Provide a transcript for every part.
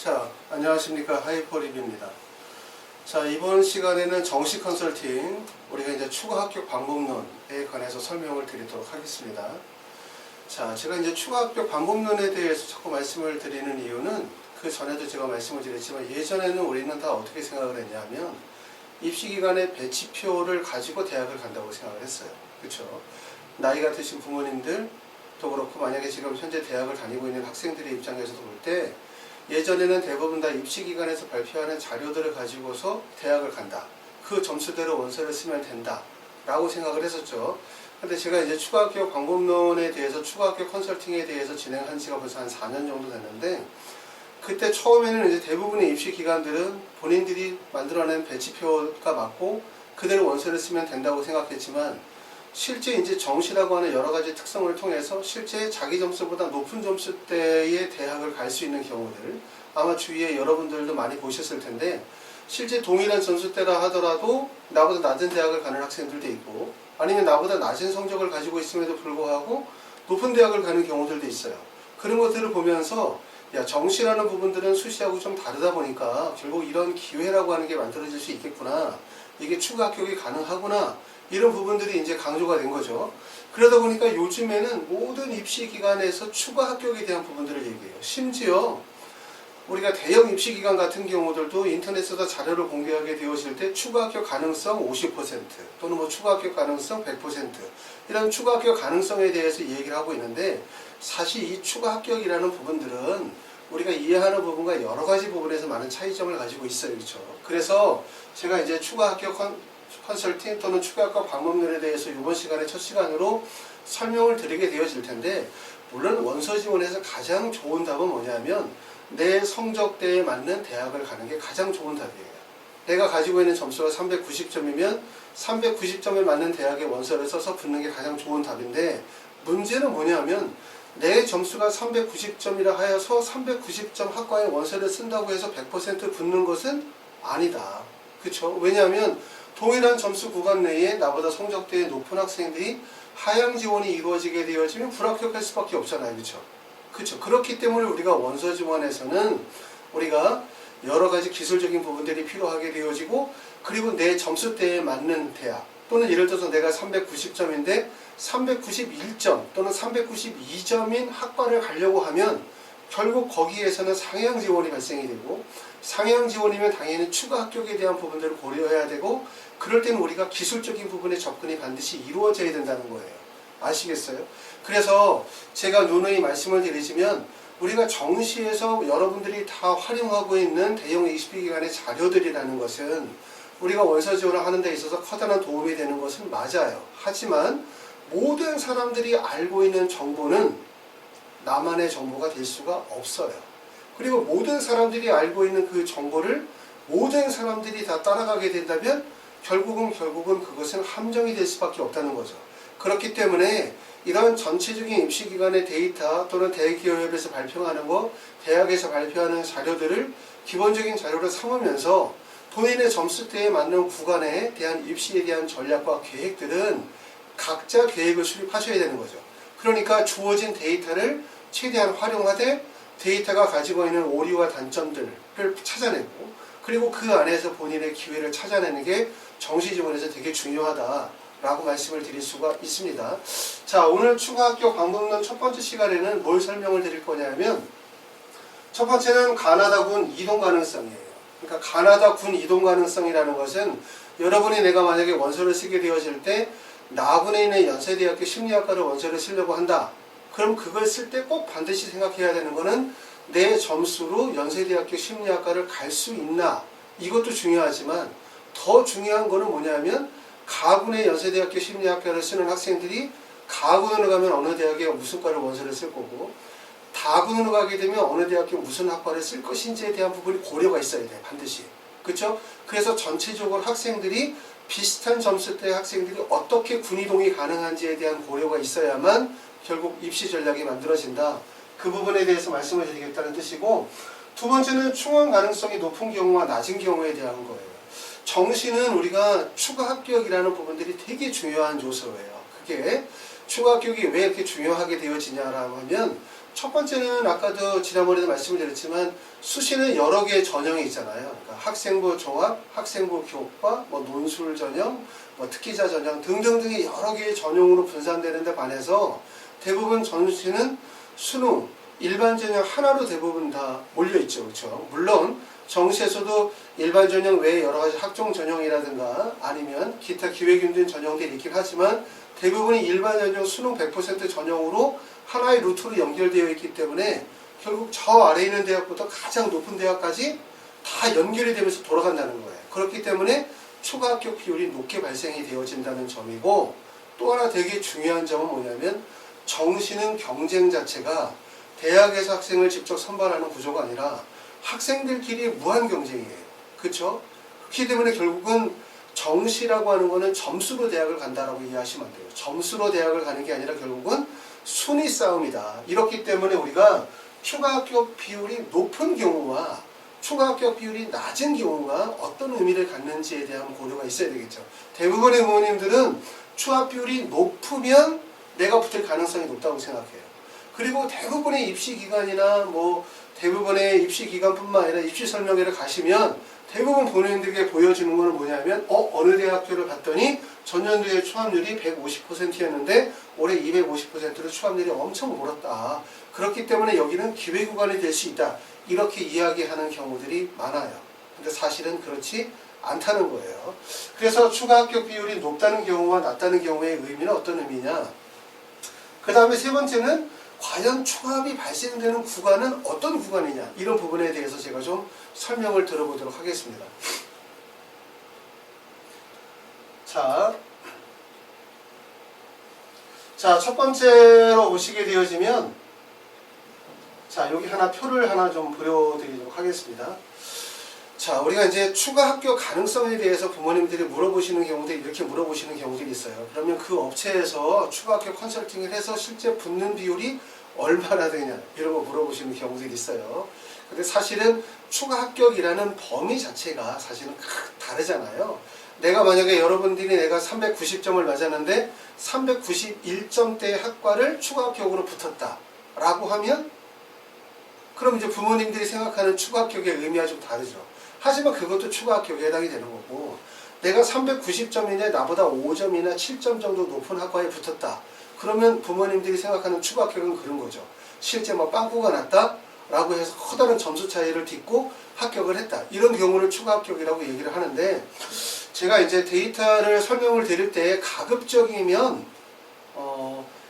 자, 안녕하십니까. 하이퍼립입니다. 자, 이번 시간에는 정시 컨설팅, 우리가 이제 추가 합격 방법론에 관해서 설명을 드리도록 하겠습니다. 자, 제가 이제 추가 합격 방법론에 대해서 자꾸 말씀을 드리는 이유는 그 전에도 제가 말씀을 드렸지만 예전에는 우리는 다 어떻게 생각을 했냐면 입시기간에 배치표를 가지고 대학을 간다고 생각을 했어요. 그렇죠? 나이가 드신 부모님들도 그렇고 만약에 지금 현재 대학을 다니고 있는 학생들의 입장에서도 볼 때 예전에는 대부분 다 입시기관에서 발표하는 자료들을 가지고서 대학을 간다. 그 점수대로 원서를 쓰면 된다. 라고 생각을 했었죠. 근데 제가 이제 추가합격 방법론에 대해서 추가합격 컨설팅에 대해서 진행한 지가 벌써 한 4년 정도 됐는데 그때 처음에는 이제 대부분의 입시기관들은 본인들이 만들어낸 배치표가 맞고 그대로 원서를 쓰면 된다고 생각했지만 실제 이제 정시라고 하는 여러 가지 특성을 통해서 실제 자기 점수보다 높은 점수대의 대학을 갈 수 있는 경우들 아마 주위에 여러분들도 많이 보셨을 텐데 실제 동일한 점수대라 하더라도 나보다 낮은 대학을 가는 학생들도 있고 아니면 나보다 낮은 성적을 가지고 있음에도 불구하고 높은 대학을 가는 경우들도 있어요. 그런 것들을 보면서 야, 정시라는 부분들은 수시하고 좀 다르다 보니까 결국 이런 기회라고 하는 게 만들어질 수 있겠구나. 이게 추가 합격이 가능하구나. 이런 부분들이 이제 강조가 된 거죠. 그러다 보니까 요즘에는 모든 입시기관에서 추가 합격에 대한 부분들을 얘기해요. 심지어 우리가 대형 입시기관 같은 경우들도 인터넷에서 자료를 공개하게 되어질 때 추가 합격 가능성 50% 또는 뭐 추가 합격 가능성 100% 이런 추가 합격 가능성에 대해서 얘기를 하고 있는데 사실 이 추가 합격이라는 부분들은 우리가 이해하는 부분과 여러 가지 부분에서 많은 차이점을 가지고 있어요. 그렇죠? 그래서 제가 이제 추가 합격 컨설팅 또는 추가 합격 방법론에 대해서 이번 시간에 첫 시간으로 설명을 드리게 되어질 텐데 물론 원서 지원에서 가장 좋은 답은 뭐냐면 내 성적대에 맞는 대학을 가는 게 가장 좋은 답이에요. 내가 가지고 있는 점수가 390점이면 390점에 맞는 대학에 원서를 써서 붙는 게 가장 좋은 답인데 문제는 뭐냐면 내 점수가 390점이라 하여서 390점 학과에 원서를 쓴다고 해서 100% 붙는 것은 아니다. 그렇죠? 왜냐하면 동일한 점수 구간 내에 나보다 성적대에 높은 학생들이 하향 지원이 이루어지게 되어지면 불합격할 수밖에 없잖아요. 그렇죠? 그렇죠. 그렇기 때문에 우리가 원서 지원에서는 우리가 여러 가지 기술적인 부분들이 필요하게 되어지고 그리고 내 점수대에 맞는 대학 또는 예를 들어서 내가 390점인데 391점 또는 392점인 학과를 가려고 하면 결국 거기에서는 상향 지원이 발생이 되고 상향 지원이면 당연히 추가 합격에 대한 부분들을 고려해야 되고 그럴 때는 우리가 기술적인 부분의 접근이 반드시 이루어져야 된다는 거예요. 아시겠어요? 그래서 제가 누누이 말씀을 드리지만 우리가 정시에서 여러분들이 다 활용하고 있는 대형 입시기관의 자료들이라는 것은 우리가 원서 지원을 하는 데 있어서 커다란 도움이 되는 것은 맞아요. 하지만 모든 사람들이 알고 있는 정보는 나만의 정보가 될 수가 없어요. 그리고 모든 사람들이 알고 있는 그 정보를 모든 사람들이 다 따라가게 된다면 결국은 그것은 함정이 될 수밖에 없다는 거죠. 그렇기 때문에 이런 전체적인 입시기관의 데이터 또는 대기업에서 발표하는 거, 대학에서 발표하는 자료들을 기본적인 자료로 삼으면서 본인의 점수대에 맞는 구간에 대한 입시에 대한 전략과 계획들은 각자 계획을 수립하셔야 되는 거죠. 그러니까 주어진 데이터를 최대한 활용하되 데이터가 가지고 있는 오류와 단점들을 찾아내고 그리고 그 안에서 본인의 기회를 찾아내는 게 정시 지원에서 되게 중요하다라고 말씀을 드릴 수가 있습니다. 자, 오늘 추가 합격 방법론 첫 번째 시간에는 뭘 설명을 드릴 거냐면 첫 번째는 가나다군 이동 가능성이에요. 그러니까 가나다군 이동 가능성이라는 것은 여러분이 내가 만약에 원서를 쓰게 되어질 때 나군에 있는 연세대학교 심리학과를 원서를 쓰려고 한다. 그럼 그걸 쓸 때 꼭 반드시 생각해야 되는 거는 내 점수로 연세대학교 심리학과를 갈 수 있나 이것도 중요하지만 더 중요한 거는 뭐냐면 가군의 연세대학교 심리학과를 쓰는 학생들이 가군으로 가면 어느 대학에 무슨 과를 원서를 쓸 거고 다군으로 가게 되면 어느 대학교 무슨 학과를 쓸 것인지에 대한 부분이 고려가 있어야 돼 반드시. 그렇죠? 그래서 전체적으로 학생들이 비슷한 점수대 학생들이 어떻게 군이동이 가능한지에 대한 고려가 있어야만 결국 입시 전략이 만들어진다. 그 부분에 대해서 말씀을 드리겠다는 뜻이고 두 번째는 충원 가능성이 높은 경우와 낮은 경우에 대한 거예요. 정시는 우리가 추가 합격이라는 부분들이 되게 중요한 요소예요. 그게 추가 합격이 왜 이렇게 중요하게 되어지냐라고 하면 첫 번째는 아까도 지난번에도 말씀을 드렸지만 수시는 여러 개의 전형이 있잖아요. 그러니까 학생부 종합, 학생부 교과, 뭐 논술 전형, 뭐 특기자 전형 등등등의 여러 개의 전형으로 분산되는 데 반해서 대부분 전시는 수능, 일반 전형 하나로 대부분 다 몰려있죠. 그렇죠? 물론 정시에서도 일반 전형 외에 여러 가지 학종 전형이라든가 아니면 기타 기획윤된 전형들이 있긴 하지만 대부분이 일반 전형 수능 100% 전형으로 하나의 루트로 연결되어 있기 때문에 결국 저 아래에 있는 대학부터 가장 높은 대학까지 다 연결이 되면서 돌아간다는 거예요. 그렇기 때문에 추가 합격 비율이 높게 발생이 되어진다는 점이고, 또 하나 되게 중요한 점은 뭐냐면 정시는 경쟁 자체가 대학에서 학생을 직접 선발하는 구조가 아니라 학생들끼리 무한 경쟁이에요. 그렇죠? 그렇기 때문에 결국은 정시라고 하는 거는 점수로 대학을 간다라고 이해하시면 안 돼요. 점수로 대학을 가는 게 아니라 결국은 순위 싸움이다. 이렇기 때문에 우리가 추가 합격 비율이 높은 경우와 추가 합격 비율이 낮은 경우가 어떤 의미를 갖는지에 대한 고려가 있어야 되겠죠. 대부분의 부모님들은 추가 비율이 높으면 내가 붙을 가능성이 높다고 생각해요. 그리고 대부분의 입시기관이나 뭐 대부분의 입시기관뿐만 아니라 입시설명회를 가시면 대부분 본인들에게 보여주는 거는 뭐냐면 어느 대학교를 갔더니 전년도에 추합률이 150%였는데 올해 250%로 추합률이 엄청 몰았다. 그렇기 때문에 여기는 기회구간이 될 수 있다. 이렇게 이야기하는 경우들이 많아요. 근데 사실은 그렇지 않다는 거예요. 그래서 추가 합격 비율이 높다는 경우와 낮다는 경우의 의미는 어떤 의미냐. 그 다음에 세 번째는 과연 추합이 발생되는 구간은 어떤 구간이냐, 이런 부분에 대해서 제가 좀 설명을 들어보도록 하겠습니다. 자, 첫 번째로 보시게 되어지면, 자, 여기 하나 표를 하나 좀 보여드리도록 하겠습니다. 자, 우리가 이제 추가 합격 가능성에 대해서 부모님들이 물어보시는 경우들이 이렇게 물어보시는 경우들이 있어요. 그러면 그 업체에서 추가 합격 컨설팅을 해서 실제 붙는 비율이 얼마나 되냐, 이런 거 물어보시는 경우들이 있어요. 근데 사실은 추가 합격이라는 범위 자체가 사실은 다르잖아요. 내가 만약에 여러분들이 내가 390점을 맞았는데 391점대의 학과를 추가 합격으로 붙었다 라고 하면, 그럼 이제 부모님들이 생각하는 추가 합격의 의미가 좀 다르죠. 하지만 그것도 추가 합격에 해당이 되는 거고, 내가 390점인데 나보다 5점이나 7점 정도 높은 학과에 붙었다. 그러면 부모님들이 생각하는 추가 합격은 그런 거죠. 실제 뭐 빵꾸가 났다 라고 해서 커다란 점수 차이를 딛고 합격을 했다. 이런 경우를 추가 합격이라고 얘기를 하는데, 제가 이제 데이터를 설명을 드릴 때 가급적이면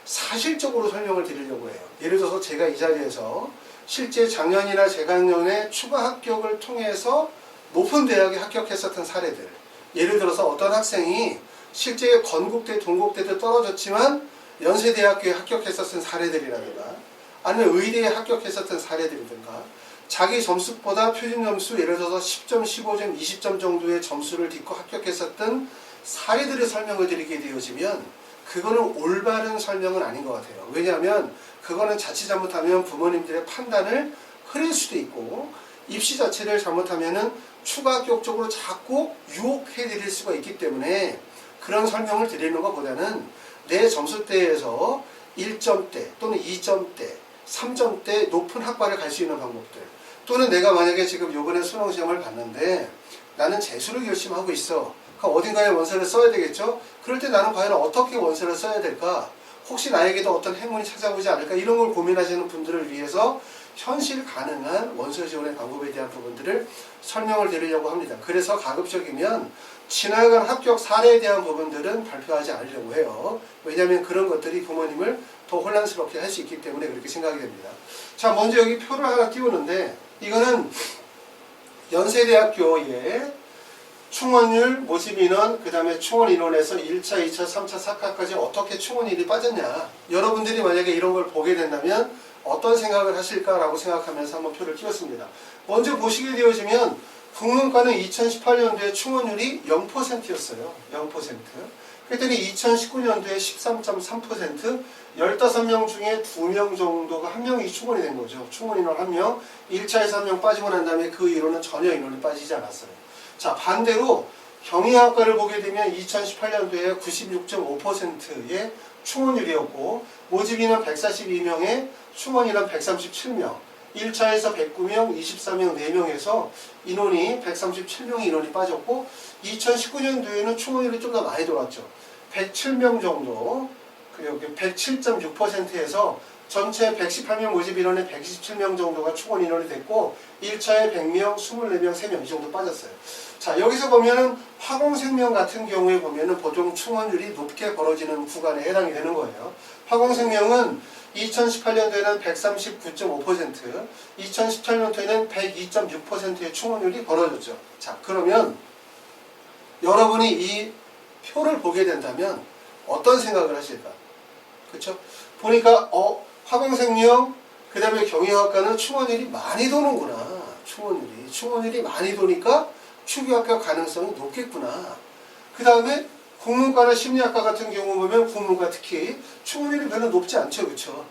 사실적으로 설명을 드리려고 해요. 예를 들어서 제가 이 자리에서 실제 작년이나 재작년에 추가 합격을 통해서 높은 대학에 합격했었던 사례들, 예를 들어서 어떤 학생이 실제 건국대, 동국대도 떨어졌지만 연세대학교에 합격했었던 사례들이라든가, 아니면 의대에 합격했었던 사례들이든가, 자기 점수보다 표준 점수 예를 들어서 10점, 15점, 20점 정도의 점수를 딛고 합격했었던 사례들을 설명을 드리게 되어지면 그거는 올바른 설명은 아닌 것 같아요. 왜냐하면 그거는 자칫 잘못하면 부모님들의 판단을 흐릴 수도 있고, 입시 자체를 잘못하면은 추가 합격 쪽으로 자꾸 유혹해 드릴 수가 있기 때문에 그런 설명을 드리는 것보다는 내 점수대에서 1점대 또는 2점대, 3점대 높은 학과를 갈 수 있는 방법들, 또는 내가 만약에 지금 요번에 수능 시험을 봤는데 나는 재수를 결심하고 있어. 그러니까 어딘가에 원서를 써야 되겠죠? 그럴 때 나는 과연 어떻게 원서를 써야 될까? 혹시 나에게도 어떤 행운이 찾아오지 않을까? 이런 걸 고민하시는 분들을 위해서 현실 가능한 원서 지원의 방법에 대한 부분들을 설명을 드리려고 합니다. 그래서 가급적이면 지나간 합격 사례에 대한 부분들은 발표하지 않으려고 해요. 왜냐하면 그런 것들이 부모님을 더 혼란스럽게 할 수 있기 때문에 그렇게 생각이 됩니다. 자, 먼저 여기 표를 하나 띄우는데, 이거는 연세대학교의 충원율, 모집인원, 그 다음에 충원인원에서 1차, 2차, 3차, 4차까지 어떻게 충원율이 빠졌냐. 여러분들이 만약에 이런 걸 보게 된다면 어떤 생각을 하실까라고 생각하면서 한번 표를 띄웠습니다. 먼저 보시게 되어지면 국문과는 2018년도에 충원율이 0%였어요. 0%. 그랬더니 2019년도에 13.3%, 15명 중에 2명 정도가 1명이 충원이 된 거죠. 충원 인원 1명, 1차에서 1명 빠지고 난 다음에 그 인원은 전혀 인원이 빠지지 않았어요. 자, 반대로 경영학과를 보게 되면 2018년도에 96.5%의 충원율이었고 모집인은 142명에 충원이란 137명, 1차에서 109명, 24명, 4명에서 인원이 137명의 인원이 빠졌고 2019년도에는 충원율이 좀 더 많이 돌았죠. 107명 정도, 그리고 107.6%에서 전체 118명 모집 인원의 127명 정도가 충원 인원이 됐고 1차에 100명, 24명, 3명 이 정도 빠졌어요. 자, 여기서 보면은 화공생명 같은 경우에 보면은 보통 충원율이 높게 벌어지는 구간에 해당이 되는 거예요. 화공생명은 2018년도에는 139.5%, 2017년도에는 102.6%의 충원율이 벌어졌죠. 자, 그러면 여러분이 이 표를 보게 된다면 어떤 생각을 하실까? 그렇죠? 보니까 화공생명, 그 다음에 경영학과는 충원율이 많이 도는구나. 충원율이 많이 도니까 추기 합격 가능성이 높겠구나. 그 다음에 국문과나 심리학과 같은 경우 보면 국문과 특히 충원율이 별로 높지 않죠. 그렇죠?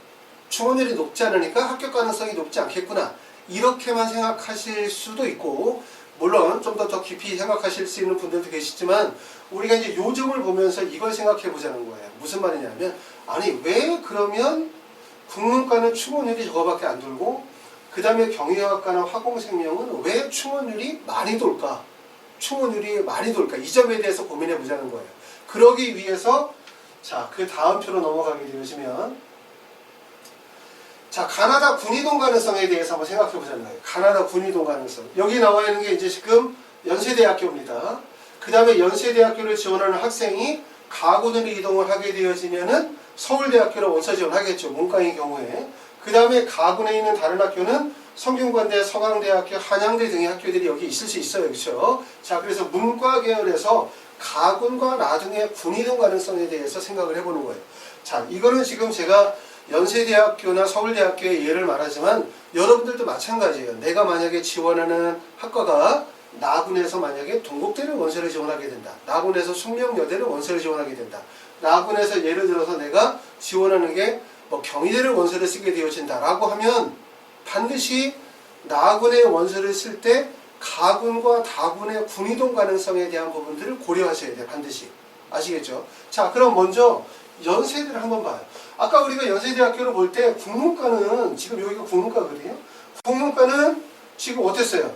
충원율이 높지 않으니까 합격 가능성이 높지 않겠구나. 이렇게만 생각하실 수도 있고 물론 좀 더 깊이 생각하실 수 있는 분들도 계시지만 우리가 이제 요점을 보면서 이걸 생각해 보자는 거예요. 무슨 말이냐면 아니 왜 그러면 국문과는 충원율이 저거밖에 안 돌고 그 다음에 경영학과나 화공생명은 왜 충원율이 많이 돌까? 이 점에 대해서 고민해 보자는 거예요. 그러기 위해서 자, 그 다음 표로 넘어가게 되시면 자, 가나다 군이동 가능성에 대해서 한번 생각해 보자는 거예요. 가나다 군이동 가능성. 여기 나와 있는 게 이제 지금 연세대학교입니다. 그 다음에 연세대학교를 지원하는 학생이 가군으로 이동을 하게 되어지면은 서울대학교로 원서 지원하겠죠. 문과의 경우에. 그 다음에 가군에 있는 다른 학교는 성균관대, 서강대학교, 한양대 등의 학교들이 여기 있을 수 있어요. 그렇죠? 자, 그래서 문과 계열에서 가군과 나중에 군이동 가능성에 대해서 생각을 해보는 거예요. 자, 이거는 지금 제가 연세대학교나 서울대학교의 예를 말하지만 여러분들도 마찬가지예요. 내가 만약에 지원하는 학과가 나군에서 만약에 동국대를 원서를 지원하게 된다. 나군에서 숙명여대를 원서를 지원하게 된다. 나군에서 예를 들어서 내가 지원하는 게 뭐 경희대를 원서를 쓰게 되어진다라고 하면 반드시 나군의 원서를 쓸 때 가군과 다군의 군이동 가능성에 대한 부분들을 고려하셔야 돼요. 반드시. 아시겠죠? 자, 그럼 먼저 연세대를 한번 봐요. 아까 우리가 연세대학교를 볼 때 국문과는 지금 여기가 국문과거든요. 국문과는 지금 어땠어요?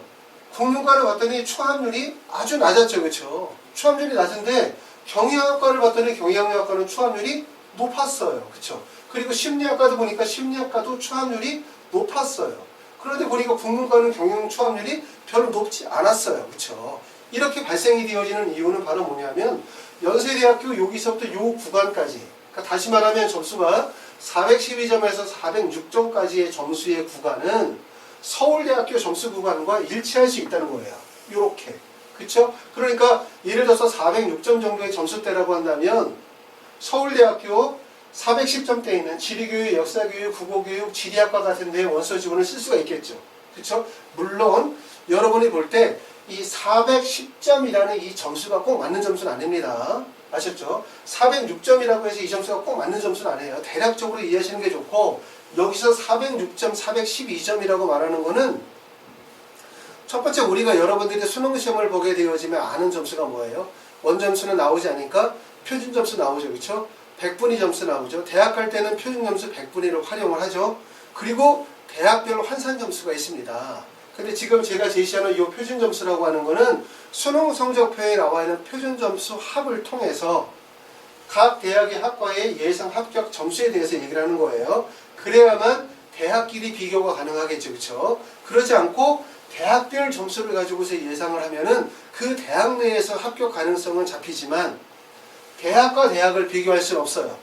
국문과를 봤더니 추함률이 아주 낮았죠. 그렇죠? 추함률이 낮은데 경영학과를 봤더니 경영학과는 추함률이 높았어요. 그렇죠? 그리고 심리학과도 보니까 심리학과도 추함률이 높았어요. 그런데 보니까 국문과는 경영 추함률이 별로 높지 않았어요. 그렇죠? 이렇게 발생이 되어지는 이유는 바로 뭐냐면 연세대학교 여기서부터 요 구간까지, 그러니까 다시 말하면 점수가 412점에서 406점까지의 점수의 구간은 서울대학교 점수 구간과 일치할 수 있다는 거예요. 요렇게. 그쵸? 그러니까 예를 들어서 406점 정도의 점수대라고 한다면 서울대학교 410점대에 있는 지리교육, 역사교육, 국어교육, 지리학과 같은 데에 원서 지원을 쓸 수가 있겠죠. 그쵸? 물론 여러분이 볼 때 이 410점이라는 이 점수가 꼭 맞는 점수는 아닙니다. 아셨죠? 406점이라고 해서 이 점수가 꼭 맞는 점수는 아니에요. 대략적으로 이해하시는 게 좋고 여기서 406점, 412점이라고 말하는 거는 첫 번째 우리가 여러분들이 수능시험을 보게 되어지면 아는 점수가 뭐예요? 원점수는 나오지 않으니까 표준점수 나오죠. 그렇죠? 100분위 점수 나오죠. 대학 갈 때는 표준점수 100분위를 활용을 하죠. 그리고 대학별 환산 점수가 있습니다. 근데 지금 제가 제시하는 이 표준점수라고 하는 거는 수능 성적표에 나와 있는 표준점수 합을 통해서 각 대학의 학과의 예상 합격 점수에 대해서 얘기를 하는 거예요. 그래야만 대학끼리 비교가 가능하겠죠. 그렇죠? 그러지 않고 대학별 점수를 가지고서 예상을 하면은 그 대학 내에서 합격 가능성은 잡히지만 대학과 대학을 비교할 수는 없어요.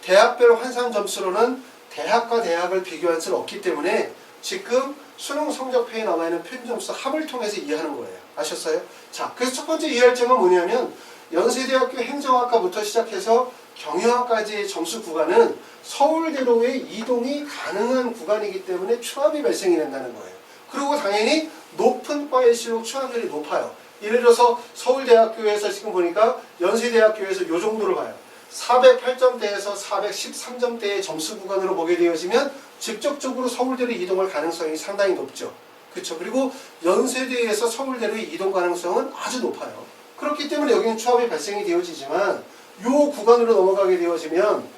대학별 환산 점수로는 대학과 대학을 비교할 수는 없기 때문에 지금 수능 성적표에 나와 있는 표준점수 합을 통해서 이해하는 거예요. 아셨어요? 자, 그래서 첫 번째 이해할 점은 뭐냐면 연세대학교 행정학과부터 시작해서 경영학까지의 점수 구간은 서울대로의 이동이 가능한 구간이기 때문에 추함이 발생이 된다는 거예요. 그리고 당연히 높은 과일수록 추함률이 높아요. 예를 들어서 서울대학교에서 지금 보니까 연세대학교에서 이 정도를 봐요. 408점대에서 413점대의 점수 구간으로 보게 되어지면 직접적으로 서울대로 이동할 가능성이 상당히 높죠. 그렇죠? 그리고 연세대에서 서울대로의 이동 가능성은 아주 높아요. 그렇기 때문에 여기는 추함이 발생이 되어지지만 이 구간으로 넘어가게 되어지면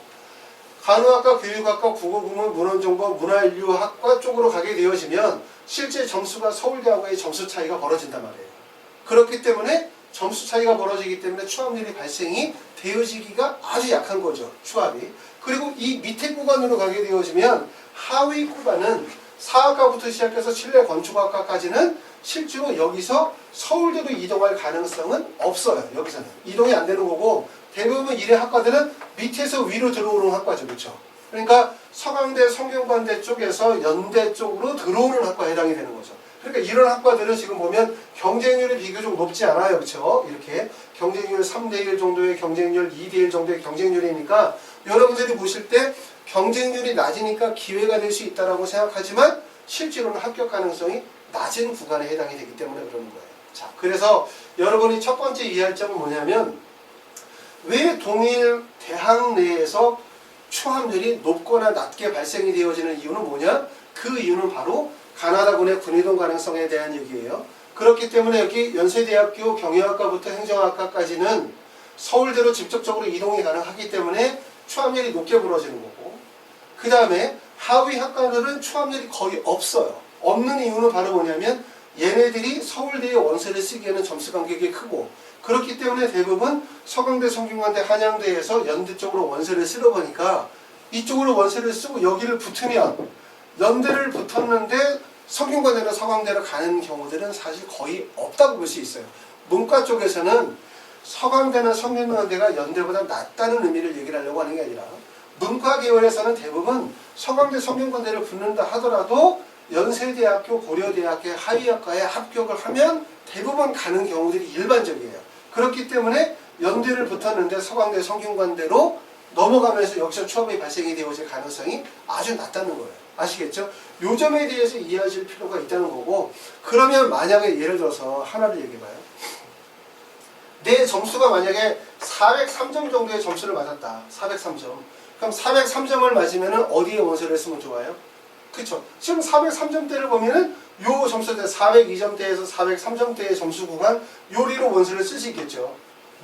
간호학과, 교육학과, 국어국문, 문헌정보, 문화인류학과 쪽으로 가게 되어지면 실제 점수가 서울대하고의 점수 차이가 벌어진단 말이에요. 그렇기 때문에 점수 차이가 벌어지기 때문에 추합률이 발생이 되어지기가 아주 약한 거죠. 추합이. 그리고 이 밑에 구간으로 가게 되어지면 하위 구간은 사학과부터 시작해서 실내 건축학과까지는 실제로 여기서 서울대로 이동할 가능성은 없어요. 여기서는. 이동이 안 되는 거고 대부분 이래 학과들은 밑에서 위로 들어오는 학과죠. 그렇죠? 그러니까 서강대, 성균관대 쪽에서 연대 쪽으로 들어오는 학과에 해당이 되는 거죠. 그러니까 이런 학과들은 지금 보면 경쟁률이 비교적 높지 않아요. 그렇죠? 이렇게 경쟁률 3대1 정도의 경쟁률, 2대1 정도의 경쟁률이니까 여러분들이 보실 때 경쟁률이 낮으니까 기회가 될 수 있다고 생각하지만 실제로는 합격 가능성이 낮은 구간에 해당이 되기 때문에 그러는 거예요. 자, 그래서 여러분이 첫 번째 이해할 점은 뭐냐면 왜 동일 대학 내에서 추합률이 높거나 낮게 발생이 되어지는 이유는 뭐냐? 그 이유는 바로 가나다군의 군이동 가능성에 대한 얘기예요. 그렇기 때문에 여기 연세대학교 경영학과부터 행정학과까지는 서울대로 직접적으로 이동이 가능하기 때문에 추합률이 높게 벌어지는 거고, 그 다음에 하위 학과들은 추합률이 거의 없어요. 없는 이유는 바로 뭐냐면 얘네들이 서울대의 원서를 쓰기에는 점수 간격이 크고, 그렇기 때문에 대부분 서강대, 성균관대, 한양대에서 연대 쪽으로 원서를 쓰다 보니까 이쪽으로 원서를 쓰고 여기를 붙으면 연대를 붙었는데 성균관대나 서강대로 가는 경우들은 사실 거의 없다고 볼 수 있어요. 문과 쪽에서는 서강대나 성균관대가 연대보다 낫다는 의미를 얘기를 하려고 하는 게 아니라 문과 계열에서는 대부분 서강대, 성균관대를 붙는다 하더라도 연세대학교, 고려대학교 하위학과에 합격을 하면 대부분 가는 경우들이 일반적이에요. 그렇기 때문에 연대를 붙었는데 서강대, 성균관대로 넘어가면서 여기서 추합이 발생이 되어질 가능성이 아주 낮다는 거예요. 아시겠죠? 요 점에 대해서 이해하실 필요가 있다는 거고, 그러면 만약에 예를 들어서 하나를 얘기해봐요. 내 점수가 만약에 403점 정도의 점수를 맞았다. 403점. 그럼 403점을 맞으면 어디에 원서를 쓰면 좋아요? 그쵸? 지금 403점대를 보면은 요 점수대 402점대에서 403점대의 점수 구간 요리로 원서를 쓸 수 있겠죠.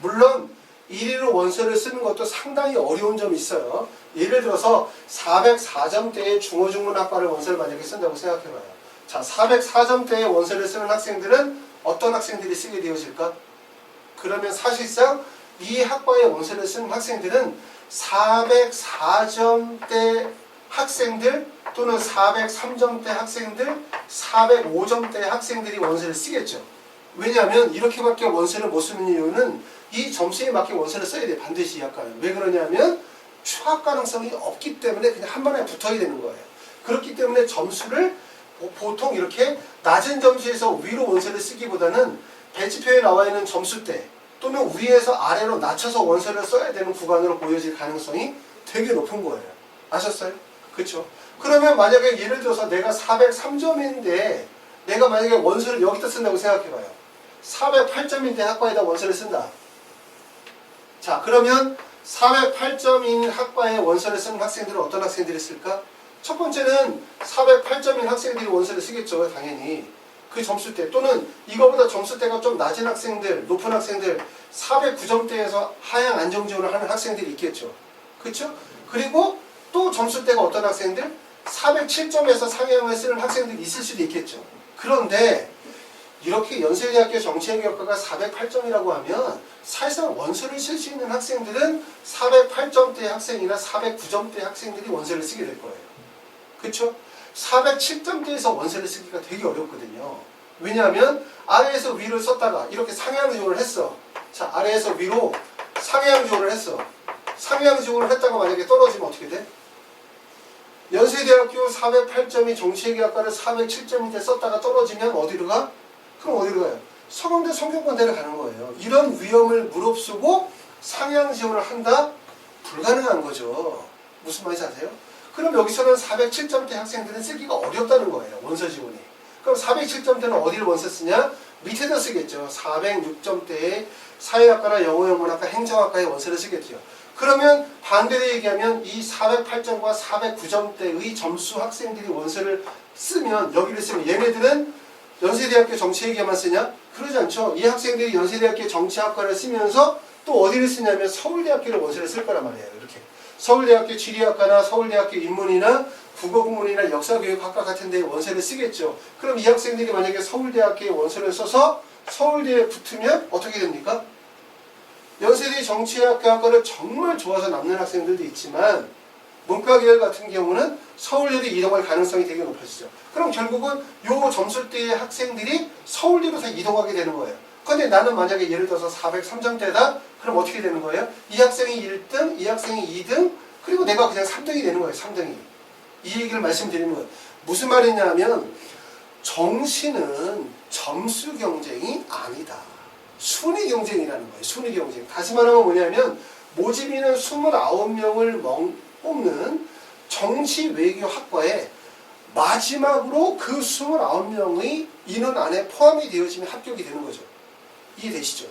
물론 1위로 원서를 쓰는 것도 상당히 어려운 점이 있어요. 예를 들어서 404점대의 중어중문학과를 원서를 만약에 쓴다고 생각해봐요. 자, 404점대의 원서를 쓰는 학생들은 어떤 학생들이 쓰게 되어질까? 그러면 사실상 이 학과의 원서를 쓰는 학생들은 404점대 학생들 또는 403점대 학생들, 405점대 학생들이 원서를 쓰겠죠. 왜냐하면 이렇게밖에 원서를 못 쓰는 이유는 이 점수에 맞게 원서를 써야 돼. 반드시 이 학과는. 왜 그러냐면 추합 가능성이 없기 때문에 그냥 한 번에 붙어야 되는 거예요. 그렇기 때문에 점수를 보통 이렇게 낮은 점수에서 위로 원서를 쓰기보다는 배치표에 나와 있는 점수대 또는 위에서 아래로 낮춰서 원서를 써야 되는 구간으로 보여질 가능성이 되게 높은 거예요. 아셨어요? 그렇죠? 그러면 만약에 예를 들어서 내가 403점인데 내가 만약에 원서를 여기다 쓴다고 생각해봐요. 408점인데 학과에다 원서를 쓴다. 자, 그러면 408점인 학과에 원서를 쓰는 학생들은 어떤 학생들이 쓸까? 첫 번째는 408점인 학생들이 원서를 쓰겠죠. 당연히. 그 점수대 또는 이거보다 점수대가 좀 낮은 학생들, 높은 학생들 409점대에서 하향 안정 지원을 하는 학생들이 있겠죠. 그렇죠? 그리고 또 점수대가 어떤 학생들? 407점에서 상향을 쓰는 학생들이 있을 수도 있겠죠. 그런데 이렇게 연세대학교 정치외교학과가 408점이라고 하면 사실상 원서를 쓸 수 있는 학생들은 408점대 학생이나 409점대 학생들이 원서를 쓰게 될 거예요. 그렇죠? 407점대에서 원서를 쓰기가 되게 어렵거든요. 왜냐하면 아래에서 위로 썼다가 이렇게 상향 지원을 했어. 자, 아래에서 위로 상향 지원을 했어. 상향 지원을 했다가 만약에 떨어지면 어떻게 돼? 연세대학교 408점이 정치외교학과를 407점인데 썼다가 떨어지면 어디로 가? 그럼 어디로 가요? 서강대, 성균관대를 가는 거예요. 이런 위험을 무릅쓰고 상향 지원을 한다? 불가능한 거죠. 무슨 말인지 아세요? 그럼 여기서는 407점대 학생들은 쓰기가 어렵다는 거예요. 원서 지원이. 그럼 407점대는 어디를 원서 쓰냐? 밑에다 쓰겠죠. 406점대에 사회학과나 영어영문학과, 행정학과에 원서를 쓰겠죠. 그러면 반대로 얘기하면 이 408점과 409점대의 점수 학생들이 원서를 쓰면 여기를 쓰면 얘네들은 연세대학교 정치외교만 쓰냐? 그러지 않죠. 이 학생들이 연세대학교 정치학과를 쓰면서 또 어디를 쓰냐면 서울대학교를 원서를 쓸 거란 말이에요. 이렇게. 서울대학교 지리학과나 서울대학교 인문이나 국어국문이나 역사교육학과 같은 데에 원서를 쓰겠죠. 그럼 이 학생들이 만약에 서울대학교에 원서를 써서 서울대에 붙으면 어떻게 됩니까? 연세대 정치학과를 정말 좋아서 남는 학생들도 있지만 문과계열 같은 경우는 서울대로 이동할 가능성이 되게 높아지죠. 그럼 결국은 요 점수대의 학생들이 서울대로 다 이동하게 되는 거예요. 근데 나는 만약에 예를 들어서 403점대다? 그럼 어떻게 되는 거예요? 이 학생이 1등, 이 학생이 2등, 그리고 내가 그냥 3등이 되는 거예요. 3등이. 이 얘기를 말씀드리는 거예요. 무슨 말이냐면 정시는 점수 경쟁이 아니다. 순위 경쟁이라는 거예요. 순위 경쟁. 다시 말하면 뭐냐면 모집인은 29명을 뽑는 정치 외교학과에 마지막으로 그 29명의 인원 안에 포함이 되어지면 합격이 되는 거죠. 이해되시죠?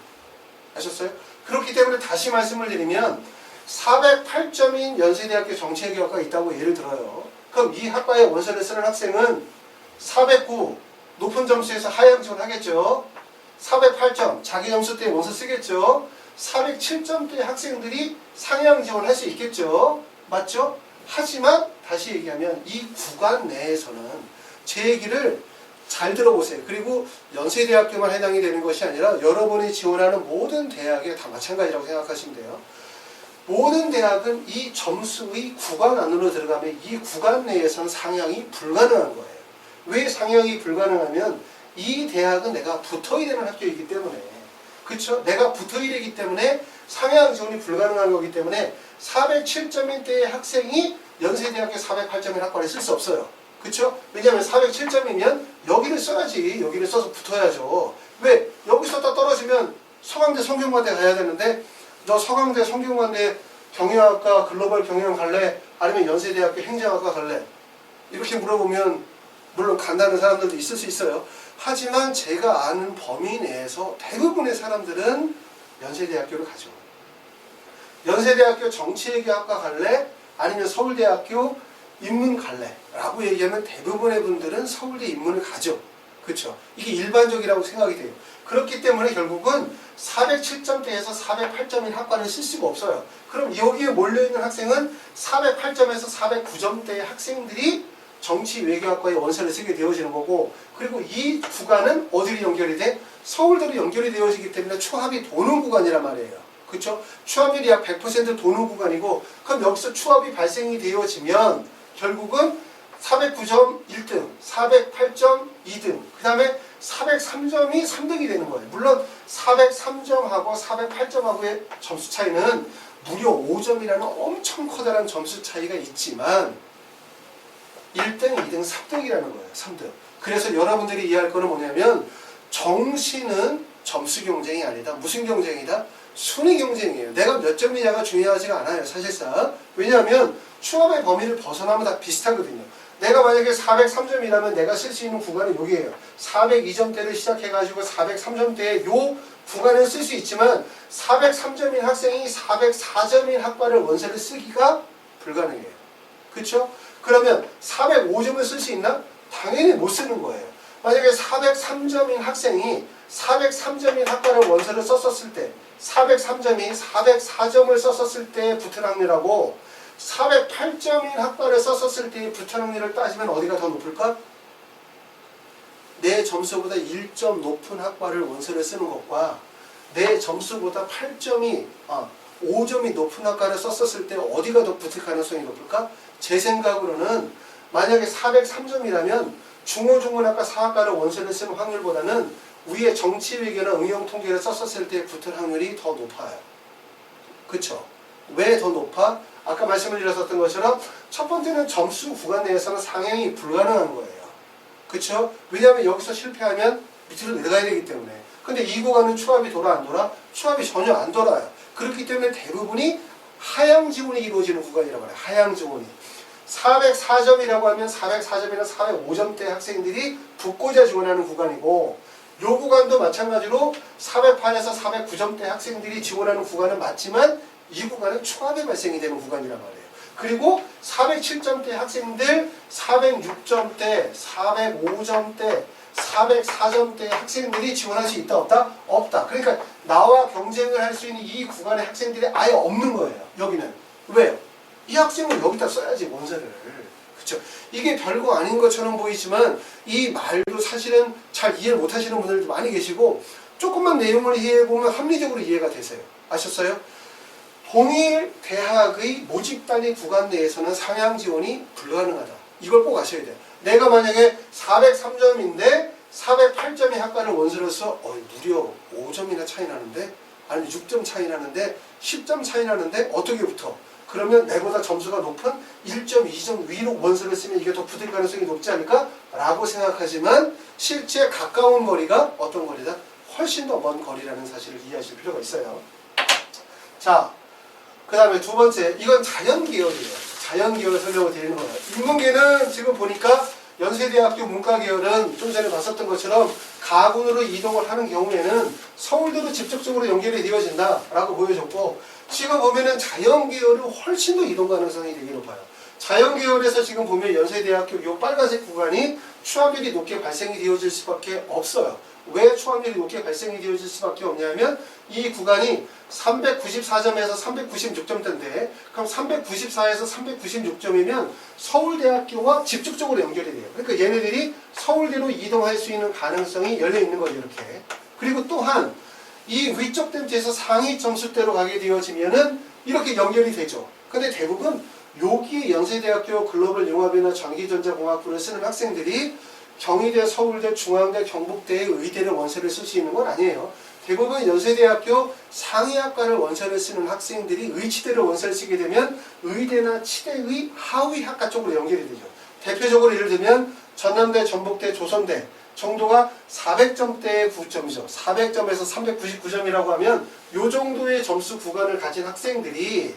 아셨어요? 그렇기 때문에 다시 말씀을 드리면 408점인 연세대학교 정치외교학과가 있다고 예를 들어요. 그럼 이 학과에 원서를 쓰는 학생은 409 높은 점수에서 하향 지원하겠죠. 408점 자기 점수 때 원서 쓰겠죠. 407점대 학생들이 상향 지원할 수 있겠죠. 맞죠? 하지만 다시 얘기하면 이 구간 내에서는 제 얘기를 잘 들어보세요. 그리고 연세대학교만 해당이 되는 것이 아니라 여러분이 지원하는 모든 대학에 다 마찬가지라고 생각하시면 돼요. 모든 대학은 이 점수의 구간 안으로 들어가면 이 구간 내에서는 상향이 불가능한 거예요. 왜 상향이 불가능하면 이 대학은 내가 붙어야 되는 학교이기 때문에, 그쵸? 내가 붙어야 되기 때문에 상향 지원이 불가능한 거기 때문에 407점인 때의 학생이 연세대학교 408점인 학과를 쓸 수 없어요. 그쵸? 왜냐하면 407점이면 여기를 써야지. 여기를 써서 붙어야죠. 왜? 여기 썼다 떨어지면 서강대 성균관대 가야 되는데 너 서강대 성균관대 경영학과 글로벌 경영 갈래? 아니면 연세대학교 행정학과 갈래? 이렇게 물어보면 물론 간다는 사람들도 있을 수 있어요. 하지만 제가 아는 범위 내에서 대부분의 사람들은 연세대학교를 가죠. 연세대학교 정치외교학과 갈래? 아니면 서울대학교 인문 갈래? 라고 얘기하면 대부분의 분들은 서울대 인문을 가죠. 그렇죠? 이게 일반적이라고 생각이 돼요. 그렇기 때문에 결국은 407점대에서 408점인 학과는 쓸 수가 없어요. 그럼 여기에 몰려있는 학생은 408점에서 409점대의 학생들이 정치외교학과에 원서를 쓰게 되어지는 거고, 그리고 이 구간은 어디로 연결이 돼? 서울대로 연결이 되어지기 때문에 추합이 도는 구간이란 말이에요. 그렇죠? 추합률이 약 100% 도는 구간이고, 그럼 여기서 추합이 발생이 되어지면 결국은 409점 1등, 408점 2등, 그 다음에 403점이 3등이 되는 거예요. 물론 403점하고 408점하고의 점수 차이는 무려 5점이라는 엄청 커다란 점수 차이가 있지만 1등, 2등, 3등이라는 거예요. 3등. 그래서 여러분들이 이해할 거는 뭐냐면 정시는 점수 경쟁이 아니다. 무슨 경쟁이다? 순위 경쟁이에요. 내가 몇 점이냐가 중요하지가 않아요. 사실상. 왜냐하면 추합의 범위를 벗어나면 다 비슷하거든요. 내가 만약에 403점이라면 내가 쓸 수 있는 구간은 여기에요. 402점대를 시작해가지고 403점대에 요 구간을 쓸 수 있지만 403점인 학생이 404점인 학과를 원서를 쓰기가 불가능해요. 그렇죠? 그러면 405점을 쓸 수 있나? 당연히 못 쓰는 거예요. 만약에 403점인 학생이 403점인 학과를 원서를 썼었을 때 403점이 404점을 썼었을 때 붙은 확률하고 408점인 학과를 썼었을 때 붙은 확률을 따지면 어디가 더 높을까? 내 점수보다 1점 높은 학과를 원서를 쓰는 것과 내 점수보다 5점이 높은 학과를 썼었을 때 어디가 더 붙을 가능성이 높을까? 제 생각으로는 만약에 403점이라면 중호중문학과 사학과를 원서를 쓰는 확률보다는 위에 정치외교나 응용통계를 썼었을 때 붙을 확률이 더 높아요. 그쵸? 왜 더 높아? 아까 말씀을 드렸었던 것처럼 첫 번째는 점수 구간 내에서는 상향이 불가능한 거예요. 그쵸? 왜냐하면 여기서 실패하면 밑으로 내려가야 되기 때문에. 근데 이 구간은 추합이 돌아 안 돌아? 추합이 전혀 안 돌아요. 그렇기 때문에 대부분이 하향 지원이 이루어지는 구간이라고 해요. 하향 지원이. 404점이라고 하면 404점이나 405점대 학생들이 붙고자 지원하는 구간이고, 요 구간도 마찬가지로 408에서 409점대 학생들이 지원하는 구간은 맞지만 이 구간은 추합이 발생이 되는 구간이란 말이에요. 그리고 407점대 학생들, 406점대, 405점대, 404점대 학생들이 지원할 수 있다 없다? 없다. 그러니까 나와 경쟁을 할 수 있는 이 구간의 학생들이 아예 없는 거예요. 여기는. 왜요? 이 학생은 여기다 써야지 원서를. 그쵸? 이게 별거 아닌 것처럼 보이지만 이 말도 사실은 잘 이해를 못하시는 분들도 많이 계시고 조금만 내용을 이해해보면 합리적으로 이해가 되세요. 아셨어요? 동일 대학의 모집 단위 구간 내에서는 상향 지원이 불가능하다. 이걸 꼭 아셔야 돼요. 내가 만약에 403점인데 408점의 학과를 원서로 써 무려 5점이나 차이 나는데 아니 6점 차이 나는데 10점 차이 나는데 어떻게 붙어? 그러면 내보다 점수가 높은 1점, 2점 위로 원서를 쓰면 이게 더 붙을 가능성이 높지 않을까? 라고 생각하지만 실제 가까운 거리가 어떤 거리다? 훨씬 더 먼 거리라는 사실을 이해하실 필요가 있어요. 자, 그 다음에 두 번째, 이건 자연계열이에요. 자연계열 설명을 드리는 거예요. 인문계는 지금 보니까 연세대학교 문과계열은 좀 전에 봤었던 것처럼 가군으로 이동을 하는 경우에는 서울대로 직접적으로 연결이 되어진다라고 보여줬고, 지금 보면은 자연계열은 훨씬 더 이동 가능성이 되게 높아요. 자연계열에서 지금 보면 연세대학교 이 빨간색 구간이 추함률이 높게 발생이 되어질 수밖에 없어요. 왜 추함률이 높게 발생이 되어질 수밖에 없냐면 이 구간이 394점에서 396점대인데 그럼 394에서 396점이면 서울대학교와 직접적으로 연결이 돼요. 그러니까 얘네들이 서울대로 이동할 수 있는 가능성이 열려 있는 거죠. 이렇게. 그리고 또한 이 위쪽 댐지에서 상위 점수대로 가게 되어지면은 이렇게 연결이 되죠. 근데 대부분 여기 연세대학교 글로벌 융합이나 전기전자공학부를 쓰는 학생들이 경희대, 서울대, 중앙대, 경북대의 의대를 원서를 쓸 수 있는 건 아니에요. 대부분 연세대학교 상위학과를 원서를 쓰는 학생들이 의치대를 원서를 쓰게 되면 의대나 치대의 하위 학과 쪽으로 연결이 되죠. 대표적으로 예를 들면 전남대, 전북대, 조선대 정도가 400점대의 9점이죠. 400점에서 399점이라고 하면 이 정도의 점수 구간을 가진 학생들이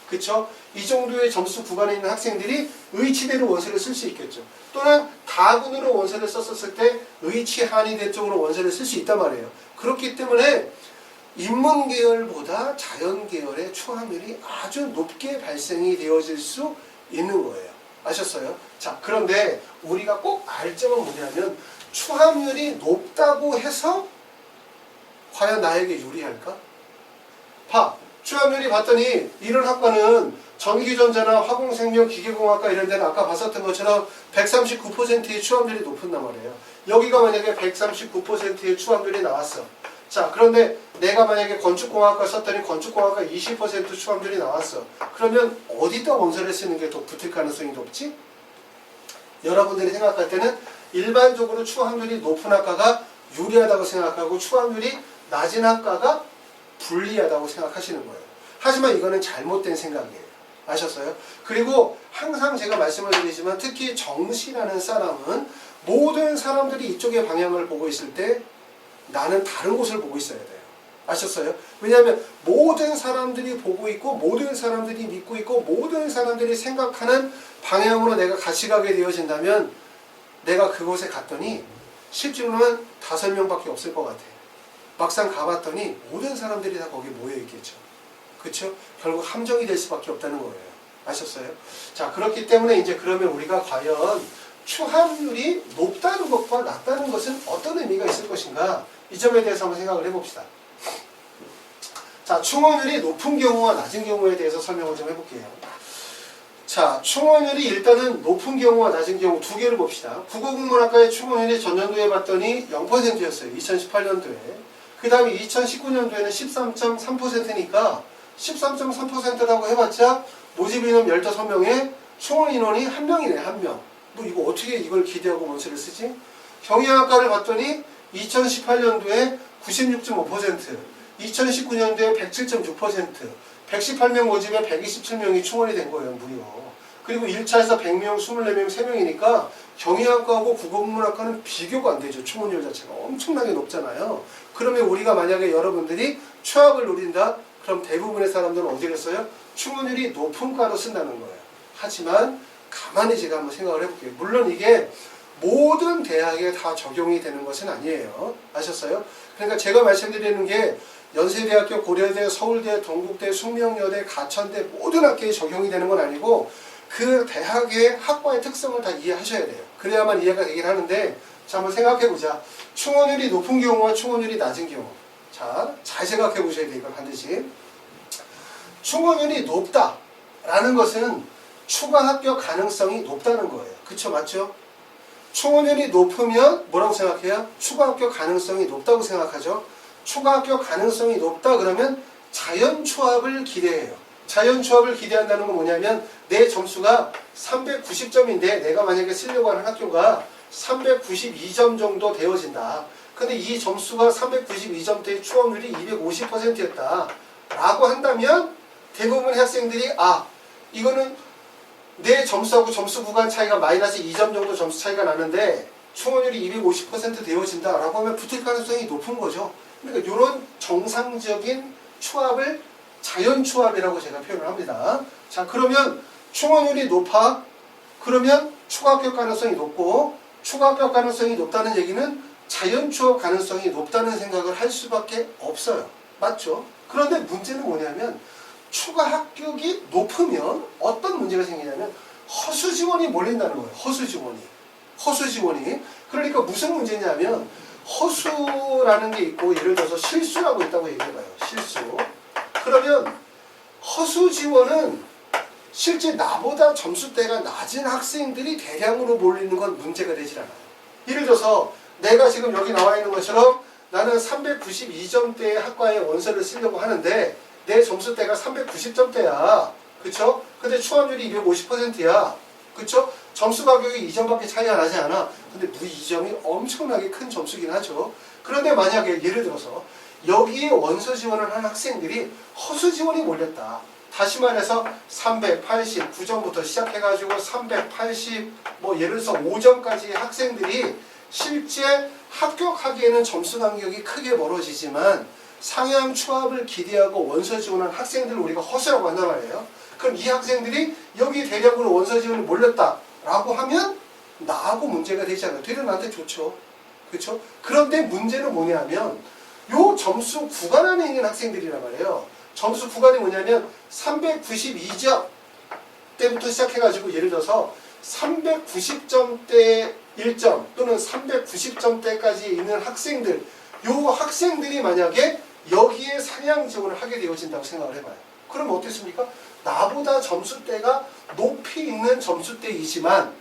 그쵸? 이 정도의 점수 구간에 있는 학생들이 의치대로 원서를 쓸 수 있겠죠. 또는 다군으로 원서를 썼었을 때 의치 한의대 쪽으로 원서를 쓸 수 있단 말이에요. 그렇기 때문에 인문계열보다 자연계열의 추함률이 아주 높게 발생이 되어질 수 있는 거예요. 아셨어요? 자, 그런데 우리가 꼭 알 점은 뭐냐면 추함률이 높다고 해서 과연 나에게 유리할까? 봐. 추함률이 봤더니 이런 학과는 전기전자나 화공생명, 기계공학과 이런 데는 아까 봤었던 것처럼 139%의 추함률이 높은단 말이에요. 여기가 만약에 139%의 추함률이 나왔어. 자, 그런데 내가 만약에 건축공학과 썼더니 건축공학과 20% 추함률이 나왔어. 그러면 어디다 원서를 쓰는 게 더 붙을 가능성이 높지? 여러분들이 생각할 때는 일반적으로 추함률이 높은 학과가 유리하다고 생각하고 추함률이 낮은 학과가 불리하다고 생각하시는 거예요. 하지만 이거는 잘못된 생각이에요. 아셨어요? 그리고 항상 제가 말씀을 드리지만 특히 정시라는 사람은 모든 사람들이 이쪽의 방향을 보고 있을 때 나는 다른 곳을 보고 있어야 돼요. 아셨어요? 왜냐하면 모든 사람들이 보고 있고 모든 사람들이 믿고 있고 모든 사람들이 생각하는 방향으로 내가 같이 가게 되어진다면 내가 그곳에 갔더니 실제로는 5명밖에 없을 것 같아요. 막상 가봤더니 모든 사람들이 다 거기에 모여 있겠죠. 그렇죠? 결국 함정이 될 수밖에 없다는 거예요. 아셨어요? 자, 그렇기 때문에 이제 그러면 우리가 과연 추함률이 높다는 것과 낮다는 것은 어떤 의미가 있을 것인가? 이 점에 대해서 한번 생각을 해봅시다. 자, 충원율이 높은 경우와 낮은 경우에 대해서 설명을 좀 해볼게요. 자, 충원율이 일단은 높은 경우와 낮은 경우 두 개를 봅시다. 국어국문학과의 충원율이 전년도에 봤더니 0%였어요. 2018년도에. 그 다음에 2019년도에는 13.3%니까 13.3%라고 해봤자 모집 인원 15명에 충원 인원이 1명이네. 1명. 뭐 이거 어떻게 이걸 기대하고 원서를 쓰지? 경영학과를 봤더니 2018년도에 96.5%, 2019년도에 107.6%, 118명 모집에 127명이 충원이 된 거예요. 무려. 그리고 1차에서 100명, 24명, 3명이니까 경영학과하고 국어국문학과는 비교가 안 되죠. 충원율 자체가 엄청나게 높잖아요. 그러면 우리가 만약에 여러분들이 취업을 노린다? 그럼 대부분의 사람들은 어디를 써요? 충원율이 높은 과로 쓴다는 거예요. 하지만 가만히 제가 한번 생각을 해볼게요. 물론 이게 모든 대학에 다 적용이 되는 것은 아니에요. 아셨어요? 그러니까 제가 말씀드리는 게 연세대학교, 고려대, 서울대, 동국대, 숙명여대, 가천대 모든 학교에 적용이 되는 건 아니고 그 대학의 학과의 특성을 다 이해하셔야 돼요. 그래야만 이해가 되긴 하는데 자, 한번 생각해보자. 충원율이 높은 경우와 충원율이 낮은 경우. 자, 잘 생각해보셔야 돼요. 이걸 반드시. 충원율이 높다. 라는 것은 추가 합격 가능성이 높다는 거예요. 그쵸? 맞죠? 충원율이 높으면 뭐라고 생각해요? 추가 합격 가능성이 높다고 생각하죠. 추가 합격 가능성이 높다 그러면 자연초합을 기대해요. 자연초합을 기대한다는 건 뭐냐면 내 점수가 390점인데 내가 만약에 쓰려고 하는 학교가 392점 정도 되어진다. 근데 이 점수가 392점대의 추원율이 250%였다. 라고 한다면 대부분의 학생들이 이거는 내 점수하고 점수 구간 차이가 마이너스 2점 정도 점수 차이가 나는데 충원율이 250% 되어진다 라고 하면 붙을 가능성이 높은 거죠. 그러니까 이런 정상적인 초합을 자연초합이라고 제가 표현을 합니다. 자, 그러면 충원율이 높아. 그러면 추가 합격 가능성이 높고, 추가 합격 가능성이 높다는 얘기는 자연초합 가능성이 높다는 생각을 할 수밖에 없어요. 맞죠? 그런데 문제는 뭐냐면 추가 합격이 높으면 어떤 문제가 생기냐면 허수 지원이 몰린다는 거예요. 허수 지원이. 그러니까 무슨 문제냐면 허수라는 게 있고 예를 들어서 실수라고 있다고 얘기해봐요. 실수. 그러면 허수 지원은 실제 나보다 점수대가 낮은 학생들이 대량으로 몰리는 건 문제가 되질 않아요. 예를 들어서 내가 지금 여기 나와 있는 것처럼 나는 392점대의 학과에 원서를 쓰려고 하는데 내 점수대가 390점대야. 그쵸? 근데 추원율이 250%야. 그쵸? 점수 가격이 2점밖에 차이가 나지 않아. 근데 무 2점이 엄청나게 큰 점수긴 하죠. 그런데 만약에 예를 들어서 여기에 원서 지원을 한 학생들이 허수 지원이 몰렸다. 다시 말해서 389점부터 시작해가지고 380, 예를 들어서 5점까지 학생들이 실제 합격하기에는 점수 간격이 크게 멀어지지만 상향 추합을 기대하고 원서 지원한 학생들을 우리가 허수라고 한단 말이에요. 그럼 이 학생들이 여기 대략으로 원서 지원이 몰렸다라고 하면 나하고 문제가 되지 않아요. 되려 나한테 좋죠. 그렇죠? 그런데 문제는 뭐냐면 요 점수 구간 안에 있는 학생들이란 말이에요. 점수 구간이 뭐냐면 392점 때부터 시작해가지고 예를 들어서 390점대 1점 또는 390점대까지 있는 학생들, 요 학생들이 만약에 여기에 상향 지원을 하게 되어진다고 생각을 해봐요. 그럼 어떻습니까? 나보다 점수대가 높이 있는 점수대이지만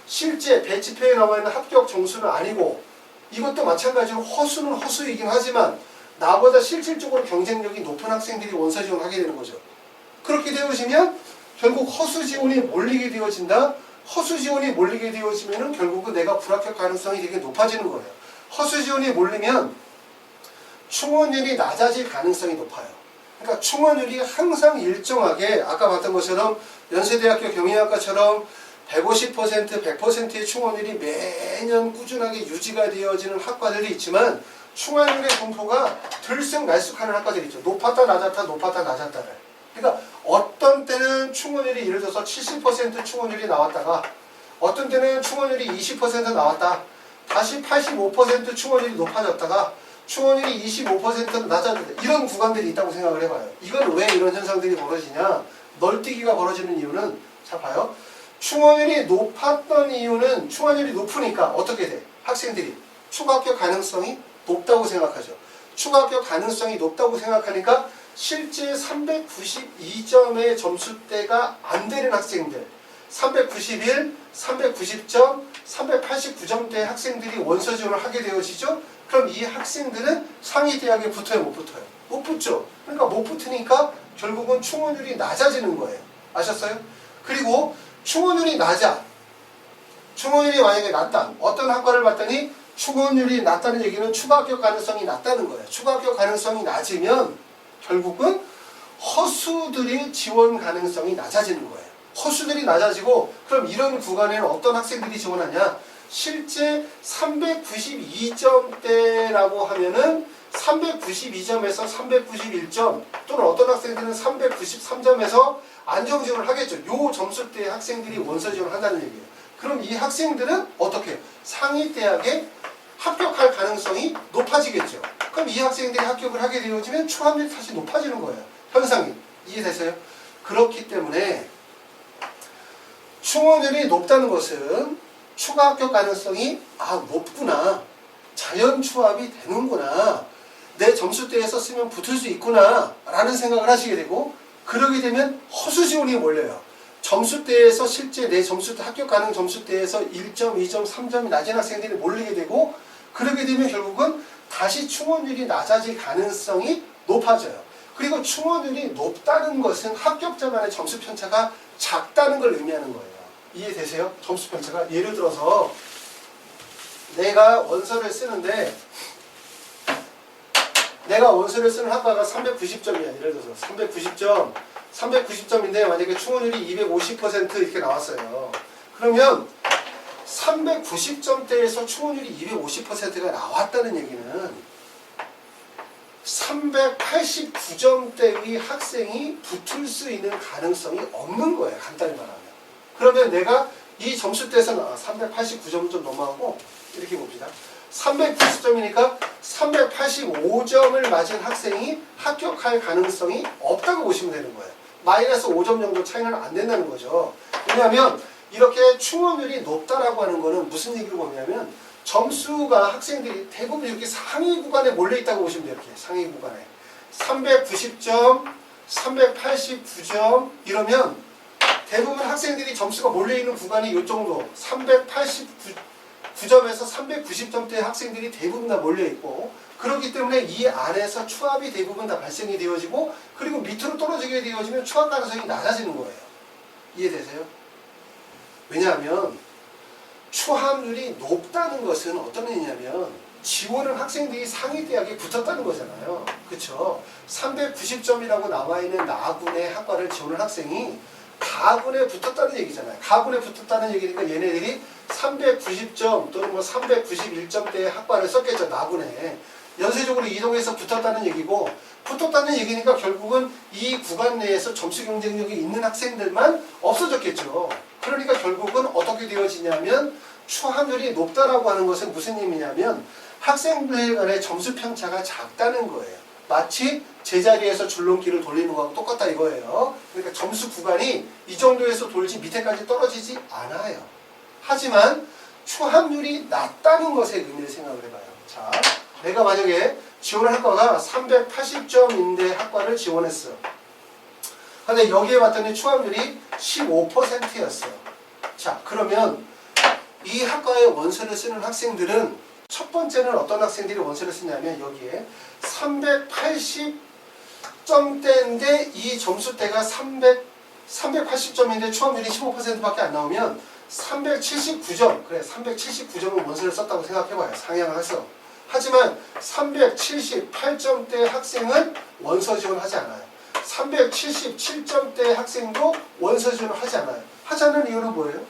실제 배치표에 나와 있는 합격 점수는 아니고 이것도 마찬가지로 허수는 허수이긴 하지만 나보다 실질적으로 경쟁력이 높은 학생들이 원서 지원하게 되는 거죠. 그렇게 되어지면 결국 허수 지원이 몰리게 되어진다. 허수 지원이 몰리게 되어지면 결국은 내가 불합격 가능성이 되게 높아지는 거예요. 허수 지원이 몰리면 충원율이 낮아질 가능성이 높아요. 그러니까 충원율이 항상 일정하게 아까 봤던 것처럼 연세대학교 경영학과처럼 150%, 100%의 충원율이 매년 꾸준하게 유지가 되어지는 학과들이 있지만 충원율의 분포가 들쑥날쑥하는 학과들이 있죠. 높았다 낮았다 높았다 낮았다를. 그러니까 어떤 때는 충원율이 예를 들어서 70% 충원율이 나왔다가 어떤 때는 충원율이 20% 나왔다. 다시 85% 충원율이 높아졌다가 충원율이 25% 낮아졌다. 이런 구간들이 있다고 생각을 해봐요. 이건 왜 이런 현상들이 벌어지냐? 널뛰기가 벌어지는 이유는 자 봐요. 충원율이 높았던 이유는 충원율이 높으니까 어떻게 돼? 학생들이 추가 합격 가능성이 높다고 생각하죠. 추가 합격 가능성이 높다고 생각하니까 실제 392점의 점수대가 안 되는 학생들 391, 390점, 389점대 학생들이 원서 지원을 하게 되어지죠. 그럼 이 학생들은 상위 대학에 붙어요? 못 붙어요? 못 붙죠. 그러니까 못 붙으니까 결국은 충원율이 낮아지는 거예요. 아셨어요? 그리고 충원율이 낮아. 충원율이 만약에 낮다. 어떤 학과를 봤더니 충원율이 낮다는 얘기는 추가 합격 가능성이 낮다는 거예요. 추가 합격 가능성이 낮으면 결국은 허수들의 지원 가능성이 낮아지는 거예요. 허수들이 낮아지고 그럼 이런 구간에는 어떤 학생들이 지원하냐? 실제 392점대라고 하면은 392점에서 391점 또는 어떤 학생들은 393점에서 안정 지원을 하겠죠. 요 점수대의 학생들이 원서 지원을 한다는 얘기예요. 그럼 이 학생들은 어떻게 해요? 상위 대학에 합격할 가능성이 높아지겠죠. 그럼 이 학생들이 합격을 하게 되어지면 추함률이 다시 높아지는 거예요. 현상이. 이해되세요? 그렇기 때문에 충원율이 높다는 것은 추가 합격 가능성이 높구나. 자연 추합이 되는구나. 내 점수대에서 쓰면 붙을 수 있구나. 라는 생각을 하시게 되고 그러게 되면 허수 지원이 몰려요. 점수대에서 실제 내 점수대 합격 가능 점수대에서 1점, 2점, 3점이 낮은 학생들이 몰리게 되고 그러게 되면 결국은 다시 충원율이 낮아질 가능성이 높아져요. 그리고 충원율이 높다는 것은 합격자 간의 점수 편차가 작다는 걸 의미하는 거예요. 이해되세요? 점수 편차가 예를 들어서 내가 원서를 쓰는데 내가 원서를 쓰는 학과가 390점이야. 예를 들어서 390점인데 만약에 충원율이 250% 이렇게 나왔어요. 그러면 390점대에서 충원율이 250%가 나왔다는 얘기는 389점대의 학생이 붙을 수 있는 가능성이 없는 거예요. 간단히 말하면. 그러면 내가 이 점수대에서 389점 좀 넘어가고 이렇게 봅시다. 390점이니까 385점을 맞은 학생이 합격할 가능성이 없다고 보시면 되는 거예요. 마이너스 5점 정도 차이는 안 된다는 거죠. 왜냐하면 이렇게 충원율이 높다라고 하는 거는 무슨 얘기를 보냐면 점수가 학생들이 대부분 이렇게 상위 구간에 몰려있다고 보시면 돼요. 이렇게 상위 구간에 390점, 389점 이러면 대부분 학생들이 점수가 몰려있는 구간이 이 정도 389점에서 390점대 학생들이 대부분 다 몰려있고 그렇기 때문에 이 안에서 추합이 대부분 다 발생이 되어지고 그리고 밑으로 떨어지게 되어지면 추합 가능성이 낮아지는 거예요. 이해되세요? 왜냐하면 추합률이 높다는 것은 어떤 의미냐면 지원은 학생들이 상위 대학에 붙었다는 거잖아요. 그렇죠? 390점이라고 나와 있는 나군의 학과를 지원한 학생이 가군에 붙었다는 얘기잖아요. 가군에 붙었다는 얘기니까 얘네들이 390점 또는 뭐 391점대의 학과를 썼겠죠. 나군에. 연쇄적으로 이동해서 붙었다는 얘기고 붙었다는 얘기니까 결국은 이 구간 내에서 점수 경쟁력이 있는 학생들만 없어졌겠죠. 그러니까 결국은 어떻게 되어지냐면 추합률이 높다라고 하는 것은 무슨 의미냐면 학생들 간의 점수 편차가 작다는 거예요. 마치 제자리에서 줄넘기를 돌리는 거하고 똑같다 이거예요. 그러니까 점수 구간이 이 정도에서 돌지 밑에까지 떨어지지 않아요. 하지만 추합률이 낮다는 것의 의미를 생각을 해봐요. 자, 내가 만약에 지원할 학과가 380점인데 학과를 지원했어. 근데 여기에 봤더니 추합률이 15%였어. 자, 그러면 이 학과에 원서를 쓰는 학생들은 첫 번째는 어떤 학생들이 원서를 쓰냐면 여기에 380점대인데 이 점수대가 380점인데 추합률이 15%밖에 안 나오면 379점, 그래 379점은 원서를 썼다고 생각해봐요. 상향을 해서. 하지만 378점대 학생은 원서 지원하지 않아요. 377점대 학생도 원서 지원을 하지 않아요. 하지 않는 이유는 뭐예요?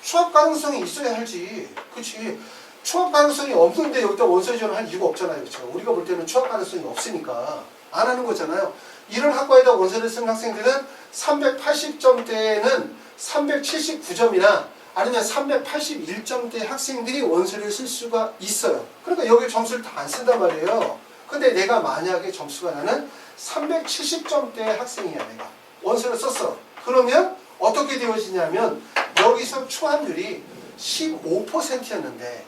추합 가능성이 있어야 할지. 그치? 추합 가능성이 없는데 여기다 원서 지원을 할 이유가 없잖아요. 그렇죠? 우리가 볼 때는 추합 가능성이 없으니까 안 하는 거잖아요. 이런 학과에다 원서를 쓴 학생들은 380점대에는 379점이나 아니면 381점대 학생들이 원서를 쓸 수가 있어요. 그러니까 여기 점수를 다 안 쓴단 말이에요. 근데 내가 만약에 점수가 나는 370점대 학생이야. 내가 원서를 썼어. 그러면 어떻게 되어지냐면 여기서 추합률이 15%였는데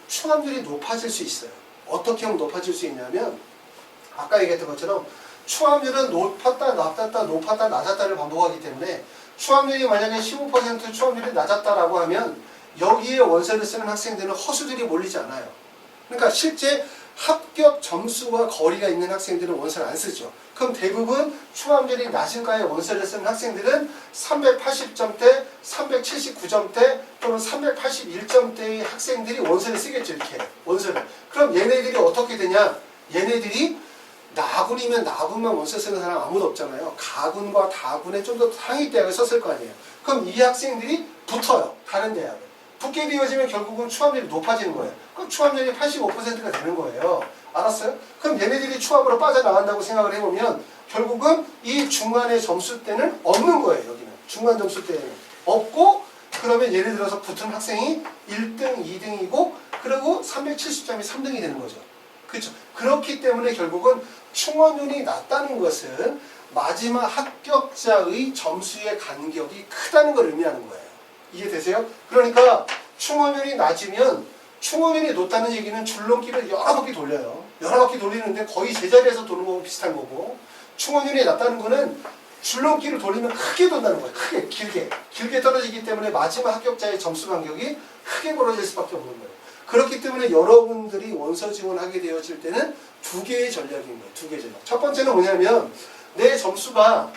추합률이 높아질 수 있어요. 어떻게 하면 높아질 수 있냐면 아까 얘기했던 것처럼 추합률은 높았다 낮았다 높았다 낮았다를 반복하기 때문에 추합률이 만약에 15% 추합률이 낮았다라고 하면 여기에 원서를 쓰는 학생들은 허수들이 몰리지 않아요. 그러니까 실제 합격 점수와 거리가 있는 학생들은 원서를 안 쓰죠. 그럼 대부분 추합률이 낮은 과에 원서를 쓰는 학생들은 380점대, 379점대 또는 381점대의 학생들이 원서를 쓰겠죠. 이렇게 원서를. 그럼 얘네들이 어떻게 되냐? 얘네들이 나군이면 나군만 원서 쓰는 사람 아무도 없잖아요. 가군과 다군에 좀 더 상위 대학을 썼을 거 아니에요. 그럼 이 학생들이 붙어요. 다른 대학을. 붙게 되어지면 결국은 추합률이 높아지는 거예요. 그럼 추합률이 85%가 되는 거예요. 알았어요? 그럼 얘네들이 추합으로 빠져나간다고 생각을 해보면 결국은 이 중간의 점수대는 없는 거예요. 여기는. 중간 점수대는 없고 그러면 예를 들어서 붙은 학생이 1등, 2등이고 그리고 370점이 3등이 되는 거죠. 그렇죠? 그렇기 때문에 결국은 충원율이 낮다는 것은 마지막 합격자의 점수의 간격이 크다는 걸 의미하는 거예요. 이해되세요? 그러니까 충원율이 낮으면 충원율이 높다는 얘기는 줄넘기를 여러 바퀴 돌려요. 여러 바퀴 돌리는데 거의 제자리에서 도는 거고 비슷한 거고 충원율이 낮다는 거는 줄넘기를 돌리면 크게 돈다는 거예요. 크게, 길게 떨어지기 때문에 마지막 합격자의 점수 간격이 크게 벌어질 수밖에 없는 거예요. 그렇기 때문에 여러분들이 원서 지원하게 되어질 때는 두 개의 전략인 거예요. 두 개의 전략. 첫 번째는 뭐냐면 내 점수가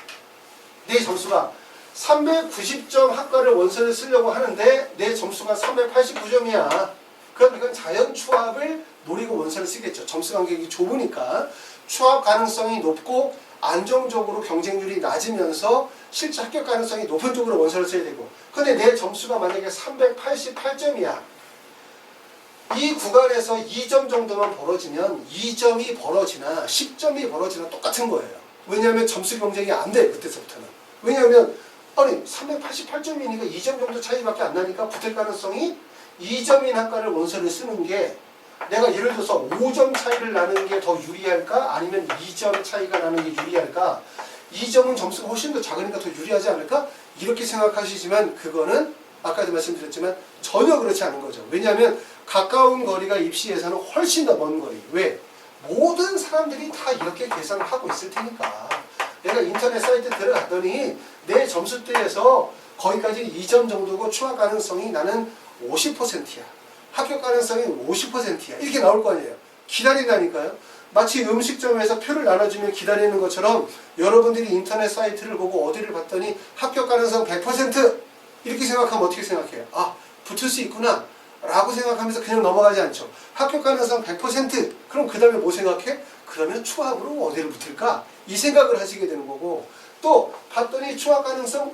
390점 학과를 원서를 쓰려고 하는데 내 점수가 389점이야. 그럼 이건 자연 추합을 노리고 원서를 쓰겠죠. 점수 간격이 좁으니까 추합 가능성이 높고 안정적으로 경쟁률이 낮으면서 실제 합격 가능성이 높은 쪽으로 원서를 써야 되고, 근데 내 점수가 만약에 388점이야. 이 구간에서 2점 정도만 벌어지면 2점이 벌어지나 10점이 벌어지나 똑같은 거예요. 왜냐하면 점수 경쟁이 안 돼, 그때서부터는. 왜냐하면 아니 388점이니까 2점 정도 차이밖에 안 나니까 붙을 가능성이 2점인 학과를 원서를 쓰는 게, 내가 예를 들어서 5점 차이를 나는 게 더 유리할까? 아니면 2점 차이가 나는 게 유리할까? 2점은 점수가 훨씬 더 작으니까 더 유리하지 않을까? 이렇게 생각하시지만 그거는 아까도 말씀드렸지만 전혀 그렇지 않은 거죠. 왜냐하면 가까운 거리가 입시에서는 훨씬 더 먼 거리. 왜? 모든 사람들이 다 이렇게 계산을 하고 있을 테니까. 내가 인터넷 사이트 들어갔더니 내 점수대에서 거기까지 2점 정도고 추가 가능성이 나는 50%야. 합격 가능성이 50%야. 이렇게 나올 거 아니에요. 기다린다니까요. 마치 음식점에서 표를 나눠주면 기다리는 것처럼 여러분들이 인터넷 사이트를 보고 어디를 봤더니 합격 가능성 100% 이렇게 생각하면 어떻게 생각해요? 아, 붙을 수 있구나 라고 생각하면서 그냥 넘어가지 않죠. 합격 가능성 100% 그럼 그 다음에 뭐 생각해? 그러면 추합으로 어디를 붙을까? 이 생각을 하시게 되는 거고, 또 봤더니 추합 가능성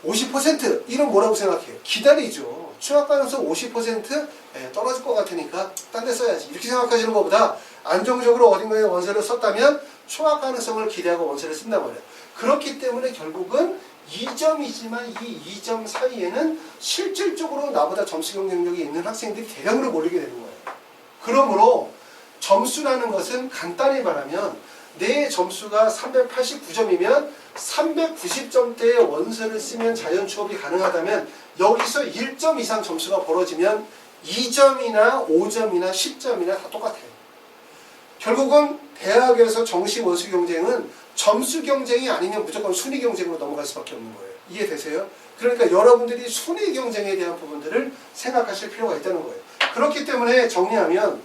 50% 이런 뭐라고 생각해요? 기다리죠. 추합 가능성 50% 떨어질 것 같으니까 딴 데 써야지 이렇게 생각하시는 것보다 안정적으로 어딘가에 원서를 썼다면 추합 가능성을 기대하고 원서를 쓴단 말이에요. 그렇기 때문에 결국은 2점이지만 이 2점 사이에는 실질적으로 나보다 점수 경쟁력이 있는 학생들이 대량으로 몰리게 되는 거예요. 그러므로 점수라는 것은 간단히 말하면 내 점수가 389점이면 390점대의 원서를 쓰면 자연 취업이 가능하다면 여기서 1점 이상 점수가 벌어지면 2점이나 5점이나 10점이나 다 똑같아요. 결국은 대학에서 정시 원수 경쟁은 점수 경쟁이 아니면 무조건 순위 경쟁으로 넘어갈 수밖에 없는 거예요. 이해되세요? 그러니까 여러분들이 순위 경쟁에 대한 부분들을 생각하실 필요가 있다는 거예요. 그렇기 때문에 정리하면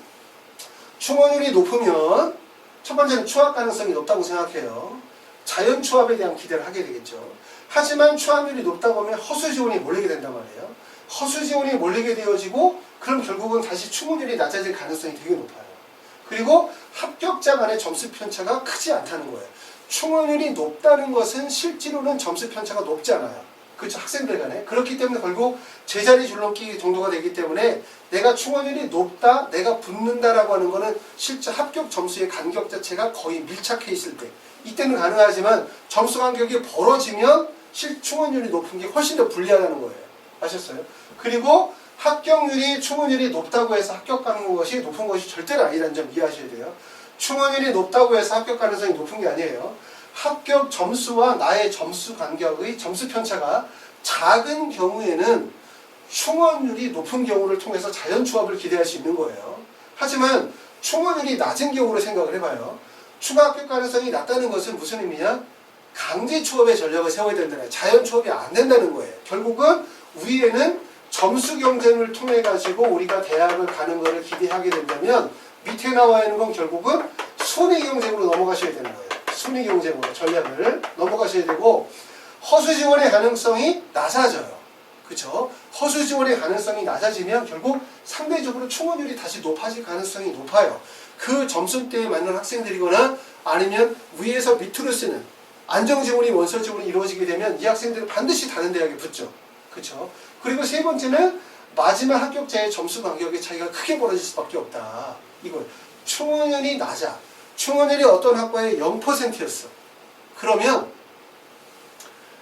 충원율이 높으면 첫 번째는 추합 가능성이 높다고 생각해요. 자연 추합에 대한 기대를 하게 되겠죠. 하지만 추합률이 높다고 하면 허수 지원이 몰리게 된단 말이에요. 허수 지원이 몰리게 되어지고 그럼 결국은 다시 충원율이 낮아질 가능성이 되게 높아요. 그리고 합격자 간의 점수 편차가 크지 않다는 거예요. 충원율이 높다는 것은 실제로는 점수 편차가 높지 않아요. 그렇죠? 학생들 간에. 그렇기 때문에 결국 제자리 줄넘기 정도가 되기 때문에 내가 충원율이 높다, 내가 붙는다라고 하는 거는 실제 합격 점수의 간격 자체가 거의 밀착해 있을 때 이때는 가능하지만 점수 간격이 벌어지면 충원율이 높은 게 훨씬 더 불리하다는 거예요. 아셨어요? 그리고 합격률이 충원율이 높다고 해서 합격 가능한 것이 높은 것이 절대로 아니라는 점 이해하셔야 돼요. 충원율이 높다고 해서 합격 가능성이 높은 게 아니에요. 합격 점수와 나의 점수 간격의 점수 편차가 작은 경우에는 충원율이 높은 경우를 통해서 자연 추합을 기대할 수 있는 거예요. 하지만 충원율이 낮은 경우로 생각을 해봐요. 추가 합격 가능성이 낮다는 것은 무슨 의미냐? 강제 추합의 전략을 세워야 된다는, 자연 추합이 안 된다는 거예요. 결국은 위에는 점수 경쟁을 통해 가지고 우리가 대학을 가는 것을 기대하게 된다면 밑에 나와 있는 건 결국은 순위 경쟁으로 넘어가셔야 되는 거예요. 순위 경쟁으로 전략을 넘어가셔야 되고, 허수 지원의 가능성이 낮아져요. 그렇죠? 허수 지원의 가능성이 낮아지면 결국 상대적으로 충원율이 다시 높아질 가능성이 높아요. 그 점수대에 맞는 학생들이거나 아니면 위에서 밑으로 쓰는 안정 지원이 원서 지원이 이루어지게 되면 이 학생들은 반드시 다른 대학에 붙죠. 그렇죠? 그리고 세 번째는 마지막 합격자의 점수 간격의 차이가 크게 벌어질 수밖에 없다. 이거 충원율이 낮아. 충원율이 어떤 학과에 0%였어. 그러면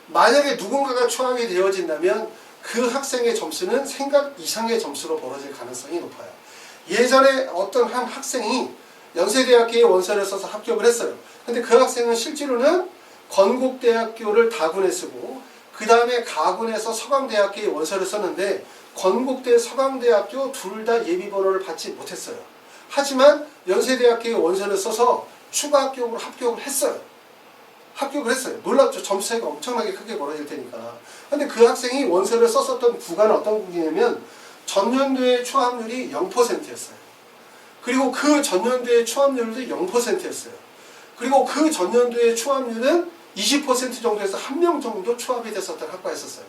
만약에 누군가가 추합이 되어진다면 그 학생의 점수는 생각 이상의 점수로 벌어질 가능성이 높아요. 예전에 어떤 한 학생이 연세대학교에 원서를 써서 합격을 했어요. 근데 그 학생은 실제로는 건국대학교를 다군에 쓰고 그 다음에 가군에서 서강대학교에 원서를 썼는데 건국대, 서강대학교 둘 다 예비번호를 받지 못했어요. 하지만 연세대학교에 원서를 써서 추가 합격으로 합격을 했어요. 합격을 했어요. 놀랍죠. 점수 차이가 엄청나게 크게 벌어질 테니까. 근데 그 학생이 원서를 썼었던 구간은 어떤 구간이냐면 전년도의 초합률이 0%였어요. 그리고 그 전년도의 초합률도 0%였어요. 그리고 그 전년도의 초합률은 20% 정도에서 한 명 정도 초합이 됐었던 학과였었어요.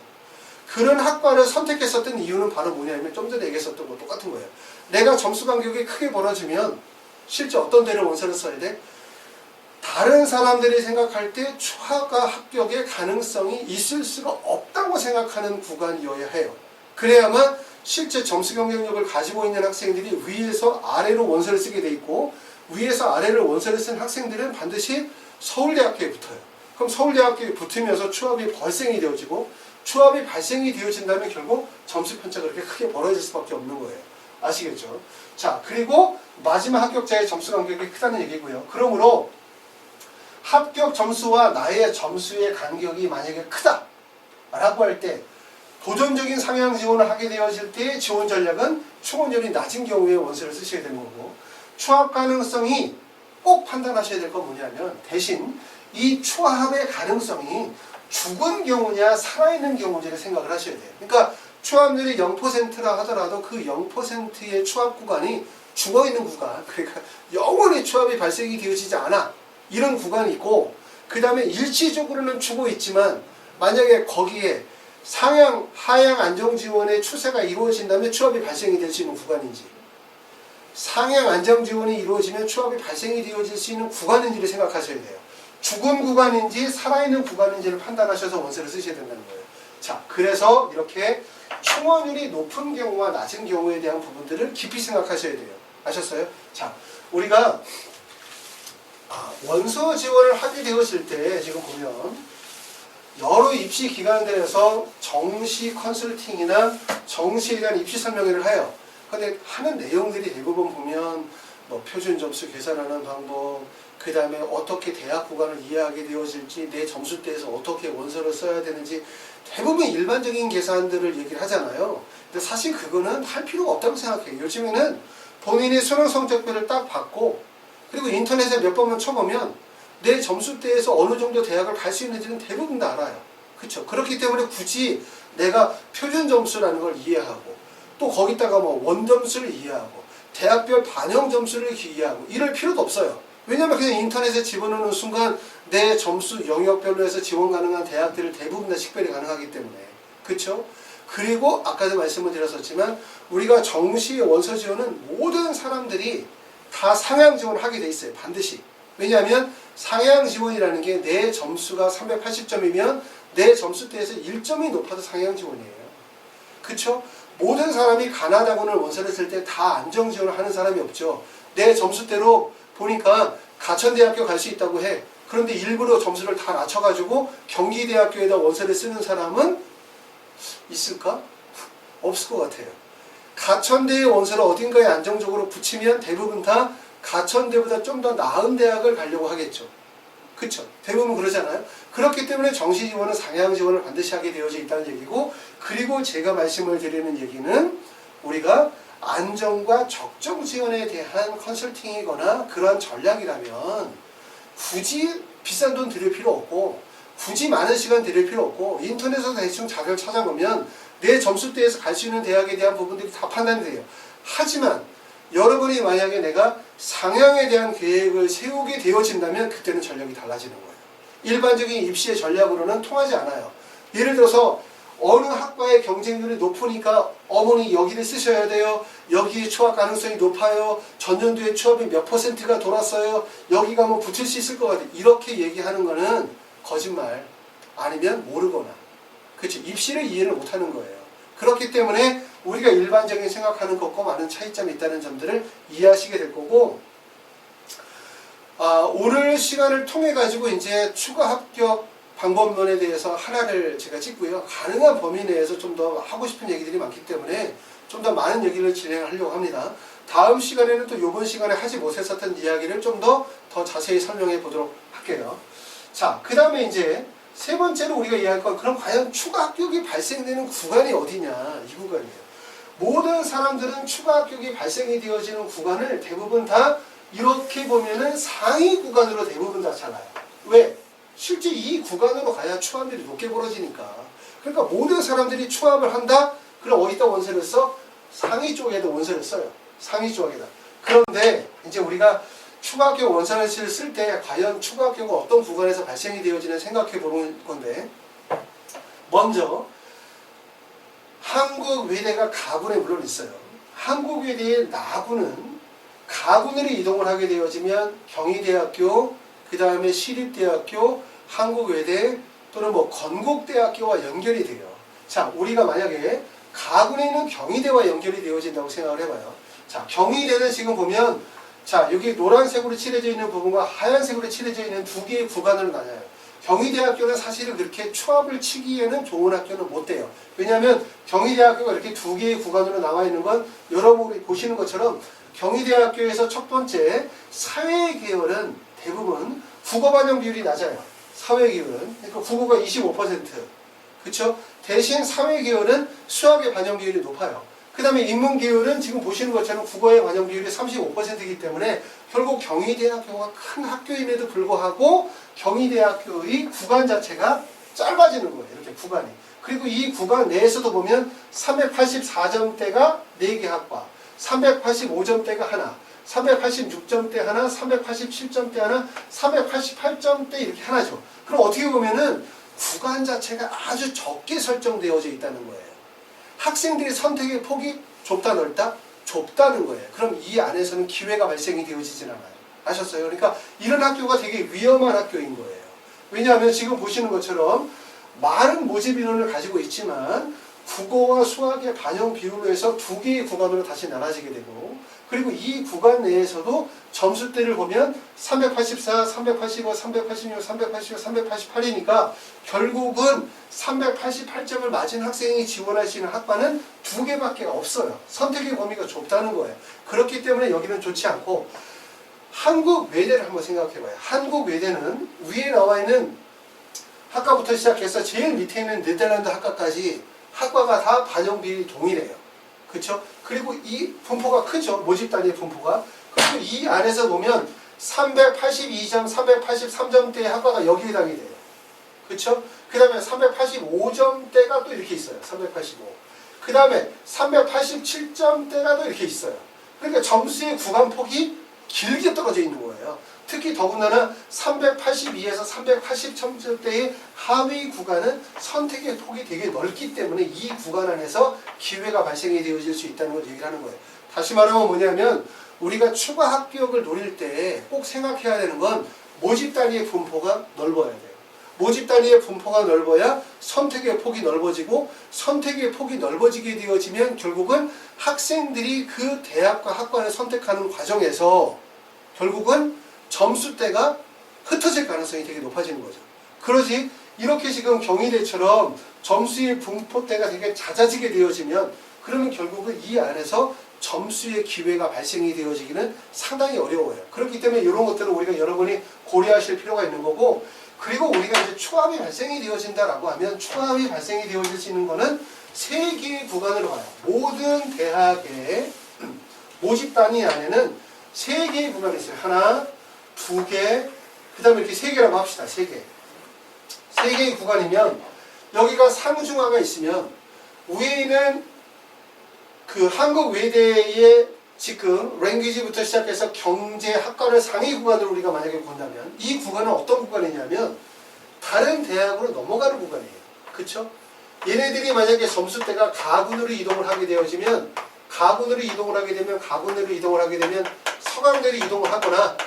그런 학과를 선택했었던 이유는 바로 뭐냐면 좀 전에 얘기했었던 거 똑같은 거예요. 내가 점수 간격이 크게 벌어지면 실제 어떤 데를 원서를 써야 돼? 다른 사람들이 생각할 때 추가 합격의 가능성이 있을 수가 없다고 생각하는 구간이어야 해요. 그래야만 실제 점수 경쟁력을 가지고 있는 학생들이 위에서 아래로 원서를 쓰게 돼 있고 위에서 아래로 원서를 쓴 학생들은 반드시 서울대학교에 붙어요. 그럼 서울대학교에 붙으면서 추합이 발생이 되어지고 추합이 발생이 되어진다면 결국 점수 편차가 그렇게 크게 벌어질 수밖에 없는 거예요. 아시겠죠? 자, 그리고 마지막 합격자의 점수 간격이 크다는 얘기고요. 그러므로 합격 점수와 나의 점수의 간격이 만약에 크다 라고 할 때 도전적인 상향 지원을 하게 되어질 때의 지원 전략은 충원율이 낮은 경우에 원서를 쓰셔야 되는 거고 추합 가능성이 꼭 판단하셔야 될 건 뭐냐면 대신 이 추합의 가능성이 죽은 경우냐 살아있는 경우냐를 생각을 하셔야 돼요. 그러니까 추합률이 0%라 하더라도 그 0%의 추합 구간이 죽어있는 구간, 그러니까 영원히 추합이 발생이 되어지지 않아 이런 구간이 있고 그 다음에 일시적으로는 죽어 있지만 만약에 거기에 상향, 하향 안정지원의 추세가 이루어진다면 추합이 발생이 될 수 있는 구간인지 상향 안정지원이 이루어지면 추합이 발생이 되어질 수 있는 구간인지를 생각하셔야 돼요. 죽은 구간인지 살아있는 구간인지를 판단하셔서 원서를 쓰셔야 된다는 거예요. 자, 그래서 이렇게 충원율이 높은 경우와 낮은 경우에 대한 부분들을 깊이 생각하셔야 돼요. 아셨어요? 자, 우리가 원서 지원을 하게 되었을 때 지금 보면 여러 입시 기관들에서 정시 컨설팅이나 정시에 대한 입시 설명회를 해요. 근데 하는 내용들이 대부분 보면 뭐 표준 점수 계산하는 방법, 그 다음에 어떻게 대학 구간을 이해하게 되어질지, 내 점수대에서 어떻게 원서를 써야 되는지 대부분 일반적인 계산들을 얘기를 하잖아요. 근데 사실 그거는 할 필요가 없다고 생각해요. 요즘에는 본인의 수능 성적표를 딱 받고 그리고 인터넷에 몇 번만 쳐보면 내 점수대에서 어느 정도 대학을 갈 수 있는지는 대부분 다 알아요. 그렇죠? 그렇기 때문에 굳이 내가 표준 점수라는 걸 이해하고 또 거기다가 뭐 원점수를 이해하고 대학별 반영 점수를 이해하고 이럴 필요도 없어요. 왜냐면 그냥 인터넷에 집어넣는 순간 내 점수 영역별로 해서 지원 가능한 대학들을 대부분 다 식별이 가능하기 때문에 그렇죠? 그리고 아까도 말씀을 드렸었지만 우리가 정시 원서 지원은 모든 사람들이 다 상향 지원을 하게 돼 있어요. 반드시. 왜냐하면 상향 지원이라는 게 내 점수가 380점이면 내 점수대에서 1점이 높아도 상향 지원이에요. 그쵸? 모든 사람이 가나다군을 원서를 쓸 때 다 안정 지원을 하는 사람이 없죠. 내 점수대로 보니까 가천대학교 갈 수 있다고 해. 그런데 일부러 점수를 다 낮춰가지고 경기대학교에다 원서를 쓰는 사람은 있을까? 없을 것 같아요. 가천대의 원서를 어딘가에 안정적으로 붙이면 대부분 다 가천대보다 좀 더 나은 대학을 가려고 하겠죠. 그쵸? 대부분 그러잖아요. 그렇기 때문에 정시 지원은 상향 지원을 반드시 하게 되어져 있다는 얘기고 그리고 제가 말씀을 드리는 얘기는 우리가 안정과 적정 지원에 대한 컨설팅이거나 그러한 전략이라면 굳이 비싼 돈 들일 필요 없고 굳이 많은 시간 들일 필요 없고 인터넷에서 대충 자료를 찾아보면 내 점수대에서 갈 수 있는 대학에 대한 부분들이 다 판단이 돼요. 하지만 여러분이 만약에 내가 상향에 대한 계획을 세우게 되어진다면 그때는 전략이 달라지는 거예요. 일반적인 입시의 전략으로는 통하지 않아요. 예를 들어서 어느 학과의 경쟁률이 높으니까 어머니 여기를 쓰셔야 돼요. 여기 추합 가능성이 높아요. 전년도에 추합이 몇 %가 돌았어요. 여기 가면 붙을 수 있을 것 같아요. 이렇게 얘기하는 거는 거짓말 아니면 모르거나 그렇죠. 입시를 이해를 못하는 거예요. 그렇기 때문에 우리가 일반적인 생각하는 것과 많은 차이점이 있다는 점들을 이해하시게 될 거고 오늘 시간을 통해 가지고 이제 추가 합격 방법론에 대해서 하나를 제가 찍고요. 가능한 범위 내에서 좀 더 하고 싶은 얘기들이 많기 때문에 좀 더 많은 얘기를 진행하려고 합니다. 다음 시간에는 또 이번 시간에 하지 못했었던 이야기를 좀 더 자세히 설명해 보도록 할게요. 자, 그 다음에 이제 세 번째로 우리가 이해할 건 그럼 과연 추가 합격이 발생되는 구간이 어디냐 이 구간이에요. 모든 사람들은 추가 합격이 발생이 되어지는 구간을 대부분 다 이렇게 보면은 상위 구간으로 대부분 다 잘라요. 왜? 실제 이 구간으로 가야 추압률이 높게 벌어지니까. 그러니까 모든 사람들이 추압을 한다? 그럼 어디다 원소를 써? 상위 쪽에도 원소를 써요. 상위 쪽에다. 그런데 이제 우리가 추가압격 원산을실을 쓸 때 과연 추가압격은 어떤 구간에서 발생이 되어지는 생각해 보는 건데, 먼저 한국 외대가 가군에 물론 있어요. 한국 외대의 나군은 가군으로 이동을 하게 되어지면 경희대학교, 그 다음에 시립대학교, 한국외대 또는 뭐 건국대학교와 연결이 돼요. 자, 우리가 만약에 가군에 있는 경희대와 연결이 되어진다고 생각을 해봐요. 자, 경희대는 지금 보면 자, 여기 노란색으로 칠해져 있는 부분과 하얀색으로 칠해져 있는 두 개의 구간으로 나뉘어요. 경희대학교는 사실은 그렇게 추압을 치기에는 좋은 학교는 못 돼요. 왜냐하면 경희대학교가 이렇게 두 개의 구간으로 나와 있는 건 여러분이 보시는 것처럼 경희대학교에서 첫 번째 사회계열은 대부분 국어 반영 비율이 낮아요. 사회계열은. 그러니까 국어가 25%. 그쵸? 대신 사회계열은 수학의 반영 비율이 높아요. 그 다음에 인문계열은 지금 보시는 것처럼 국어의 반영 비율이 35%이기 때문에 결국 경희대학교가 큰 학교임에도 불구하고 경희대학교의 구간 자체가 짧아지는 거예요. 이렇게 구간이. 그리고 이 구간 내에서도 보면 384점대가 4개 학과, 385점대가 하나, 386점대 하나, 387점대 하나, 388점대 이렇게 하나죠. 그럼 어떻게 보면은 구간 자체가 아주 적게 설정되어져 있다는 거예요. 학생들의 선택의 폭이 좁다 넓다? 좁다는 거예요. 그럼 이 안에서는 기회가 발생이 되어지진 않아요. 아셨어요? 그러니까 이런 학교가 되게 위험한 학교인 거예요. 왜냐하면 지금 보시는 것처럼 많은 모집 인원을 가지고 있지만 국어와 수학의 반영 비율로 해서 두 개의 구간으로 다시 나눠지게 되고, 그리고 이 구간 내에서도 점수대를 보면 384, 385, 386, 385, 388이니까 결국은 388점을 맞은 학생이 지원할 수 있는 학과는 두 개밖에 없어요. 선택의 범위가 좁다는 거예요. 그렇기 때문에 여기는 좋지 않고, 한국 외대를 한번 생각해 봐요. 한국 외대는 위에 나와 있는 학과부터 시작해서 제일 밑에 있는 네덜란드 학과까지 학과가 다 반영 비율이 동일해요. 그렇죠? 그리고 이 분포가 크죠. 모집 단위의 분포가. 그리고 이 안에서 보면 382점, 383점대의 학과가 여기에 해당이 돼요. 그렇죠? 그 다음에 385점대가 또 이렇게 있어요. 385. 그 다음에 387점대가 또 이렇게 있어요. 그러니까 점수의 구간폭이 길게 떨어져 있는 거예요. 특히 더군다나 382에서 380점대의 하위 구간은 선택의 폭이 되게 넓기 때문에 이 구간 안에서 기회가 발생이 되어질 수 있다는 걸 얘기를 하는 거예요. 다시 말하면 뭐냐면 우리가 추가 합격을 노릴 때 꼭 생각해야 되는 건 모집 단위의 분포가 넓어야 돼요. 모집 단위의 분포가 넓어야 선택의 폭이 넓어지고, 선택의 폭이 넓어지게 되어지면 결국은 학생들이 그 대학과 학과를 선택하는 과정에서 결국은 점수대가 흩어질 가능성이 되게 높아지는 거죠. 그러지 이렇게 지금 경희대처럼 점수의 분포대가 되게 잦아지게 되어지면 그러면 결국은 이 안에서 점수의 기회가 발생이 되어지기는 상당히 어려워요. 그렇기 때문에 이런 것들을 우리가 여러분이 고려하실 필요가 있는 거고, 그리고 우리가 이제 추압이 발생이 되어진다라고 하면 추압이 발생이 되어질 수 있는 거는 세 개의 구간으로 가요. 모든 대학의 모집 단위 안에는 세 개의 구간이 있어요. 하나, 두 개, 그 다음에 이렇게 세 개라고 합시다. 세 개. 세 개의 구간이면 여기가 상중하가 있으면 위에 있는 그 한국 외대의 지금 랭귀지부터 시작해서 경제학과를 상위 구간으로 우리가 만약에 본다면 이 구간은 어떤 구간이냐면 다른 대학으로 넘어가는 구간이에요. 그쵸? 얘네들이 만약에 점수대가 가군으로 이동을 하게 되어지면 가군으로 이동을 하게 되면 서강대로 이동을 하거나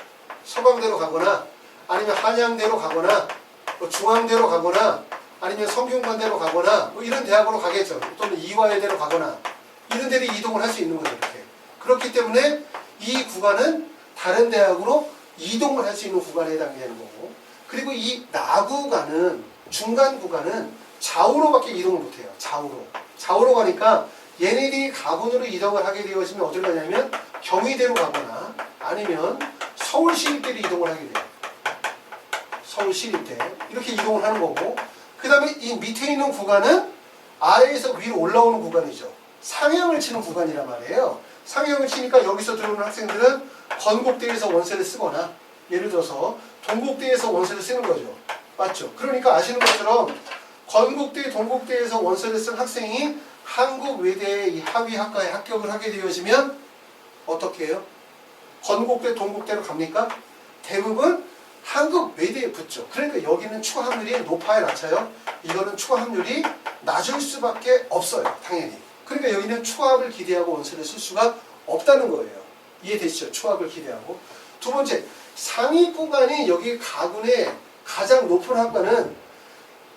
서강대로 가거나 아니면 한양대로 가거나 뭐 중앙대로 가거나 아니면 성균관대로 가거나 뭐 이런 대학으로 가겠죠. 또는 이화여대로 가거나 이런 데를 이동을 할 수 있는 거죠. 이렇게. 그렇기 때문에 이 구간은 다른 대학으로 이동을 할 수 있는 구간에 해당되는 거고, 그리고 이 나구간은 중간 구간은 좌우로밖에 이동을 못해요. 좌우로 가니까 얘네들이 가군으로 이동을 하게 되어지면 어디로 가냐면 경희대로 가거나 아니면 서울시립대로 이동을 하게 돼요. 서울시립대 이렇게 이동을 하는 거고, 그 다음에 이 밑에 있는 구간은 아래에서 위로 올라오는 구간이죠. 상향을 치는 구간이란 말이에요. 상향을 치니까 여기서 들어오는 학생들은 건국대에서 원세를 쓰거나 예를 들어서 동국대에서 원세를 쓰는 거죠. 맞죠? 그러니까 아시는 것처럼 건국대, 동국대에서 원서를 쓴 학생이 한국 외대의 이 하위학과에 합격을 하게 되어지면 어떻게 해요? 건국대, 동국대로 갑니까? 대부분 한국 외대에 붙죠. 그러니까 여기는 추가 확률이 높아요, 낮아요? 이거는 추가 확률이 낮을 수밖에 없어요, 당연히. 그러니까 여기는 추합을 기대하고 원서를 쓸 수가 없다는 거예요. 이해되시죠? 추합을 기대하고. 두 번째, 상위 구간이 여기 가군의 가장 높은 학과는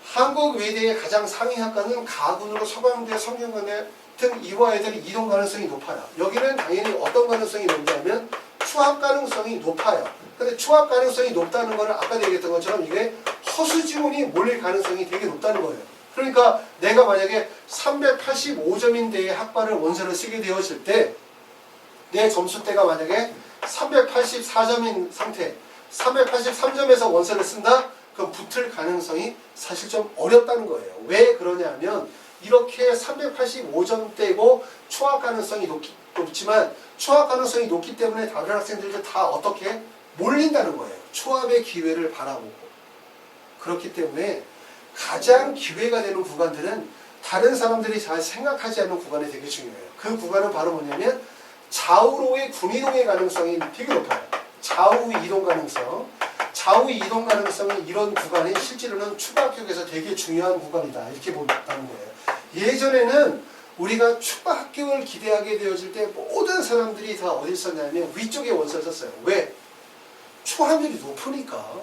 한국 외대의 가장 상위 학과는 가군으로 서강대, 성균관대 등 이화여대는 이동 가능성이 높아요. 여기는 당연히 어떤 가능성이 높냐면 추합 가능성이 높아요. 근데 추합 가능성이 높다는 거는 아까 얘기했던 것처럼 이게 허수 지원이 몰릴 가능성이 되게 높다는 거예요. 그러니까 내가 만약에 385점인데의 학과를 원서를 쓰게 되었을 때 내 점수대가 만약에 384점인 상태, 383점에서 원서를 쓴다? 그럼 붙을 가능성이 사실 좀 어렵다는 거예요. 왜 그러냐면 이렇게 385점대고 추합 가능성이 높지만 추합 가능성이 높기 때문에 다른 학생들도 다 어떻게 몰린다는 거예요. 추합의 기회를 바라보고. 그렇기 때문에 가장 기회가 되는 구간들은 다른 사람들이 잘 생각하지 않는 구간이 되게 중요해요. 그 구간은 바로 뭐냐면 좌우로의 군이동의 가능성이 되게 높아요. 좌우 이동 가능성. 좌우 이동 가능성이 이런 구간이 실제로는 추가 합격에서 되게 중요한 구간이다. 이렇게 본다는 거예요. 예전에는 우리가 추가 합격을 기대하게 되어질 때 모든 사람들이 다 어디 썼냐면 위쪽에 원서를 썼어요. 왜? 추합률이 높으니까.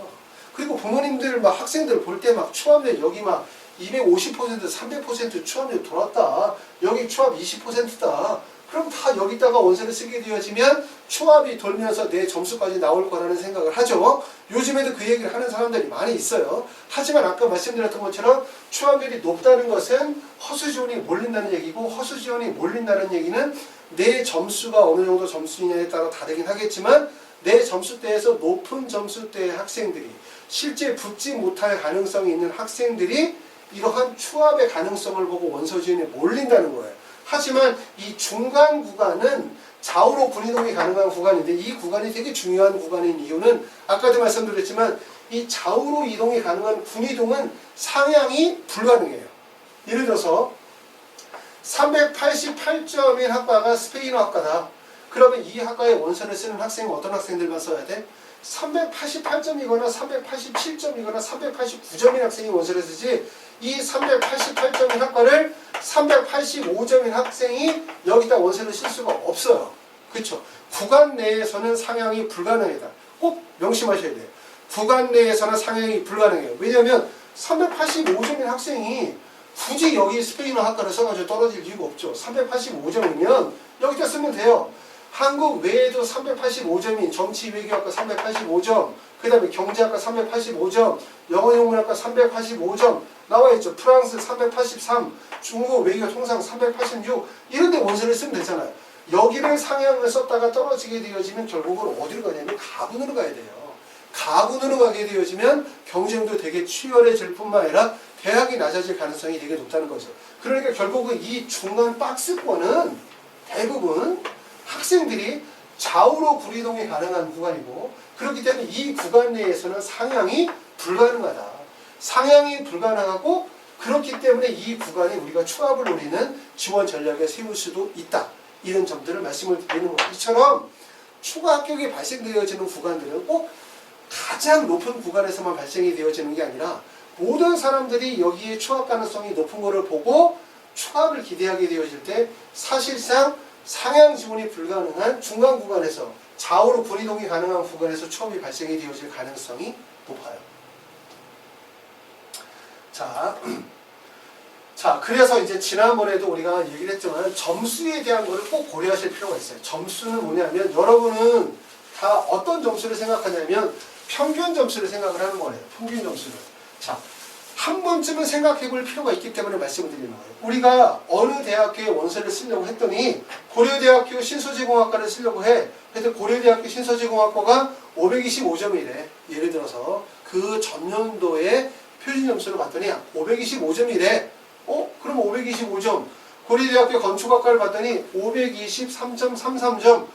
그리고 부모님들 막 학생들 볼 때 막 추합률 여기 막 250%, 300% 추합률 돌았다. 여기 추합 20%다. 그럼 다 여기다가 원서를 쓰게 되어지면 추합이 돌면서 내 점수까지 나올 거라는 생각을 하죠. 요즘에도 그 얘기를 하는 사람들이 많이 있어요. 하지만 아까 말씀드렸던 것처럼 추합률이 높다는 것은 허수지원이 몰린다는 얘기고, 허수지원이 몰린다는 얘기는 내 점수가 어느 정도 점수냐에 따라 다르긴 하겠지만 내 점수대에서 높은 점수대의 학생들이 실제 붙지 못할 가능성이 있는 학생들이 이러한 추합의 가능성을 보고 원서 지원에 몰린다는 거예요. 하지만 이 중간 구간은 좌우로 군이동이 가능한 구간인데 이 구간이 되게 중요한 구간인 이유는 아까도 말씀드렸지만 이 좌우로 이동이 가능한 군이동은 상향이 불가능해요. 예를 들어서 388점인 학과가 스페인어 학과다. 그러면 이 학과에 원서를 쓰는 학생은 어떤 학생들만 써야 돼? 388점이거나 387점이거나 389점인 학생이 원서를 쓰지 이 388점인 학과를 385점인 학생이 여기다 원서를 쓸 수가 없어요. 그렇죠? 구간 내에서는 상향이 불가능하다. 꼭 명심하셔야 돼요. 구간 내에서는 상향이 불가능해요. 왜냐하면 385점인 학생이 굳이 여기 스페인어 학과를 써가지고 떨어질 이유가 없죠. 385점이면 여기다 쓰면 돼요. 한국 외에도 385점인 정치외교학과 385점, 그 다음에 경제학과 385점, 영어영문학과 385점 나와있죠. 프랑스 383, 중국 외교통상 386 이런 데 원서를 쓰면 되잖아요. 여기를 상향을 썼다가 떨어지게 되어지면 결국은 어디로 가냐면 가군으로 가야 돼요. 가군으로 가게 되어지면 경쟁도 되게 치열해질 뿐만 아니라 대학이 낮아질 가능성이 되게 높다는 거죠. 그러니까 결국은 이 중간 박스권은 대부분 학생들이 좌우로 불이동이 가능한 구간이고 그렇기 때문에 이 구간 내에서는 상향이 불가능하다. 상향이 불가능하고 그렇기 때문에 이 구간에 우리가 추합을 노리는 지원 전략에 세울 수도 있다. 이런 점들을 말씀을 드리는 거예요. 이처럼 추가 합격이 발생되어지는 구간들은 꼭 가장 높은 구간에서만 발생이 되어지는 게 아니라 모든 사람들이 여기에 추합 가능성이 높은 거를 보고 추합을 기대하게 되어질 때 사실상 상향 지원이 불가능한 중간 구간에서 좌우로 불이동이 가능한 구간에서 추합이 발생이 되어질 가능성이 높아요. 자, 그래서 이제 지난번에도 우리가 얘기를 했지만 점수에 대한 거를 꼭 고려하실 필요가 있어요. 점수는 뭐냐면 여러분은 다 어떤 점수를 생각하냐면 평균 점수를 생각을 하는 거예요. 평균 점수를. 자, 한 번쯤은 생각해 볼 필요가 있기 때문에 말씀을 드리는 거예요. 우리가 어느 대학교에 원서를 쓰려고 했더니 고려대학교 신소재공학과를 쓰려고 해. 그래서 고려대학교 신소재공학과가 525점이래. 예를 들어서 그 전년도에 표준점수를 봤더니 525점이래. 그럼 525점. 고려대학교 건축학과를 봤더니 523.33점.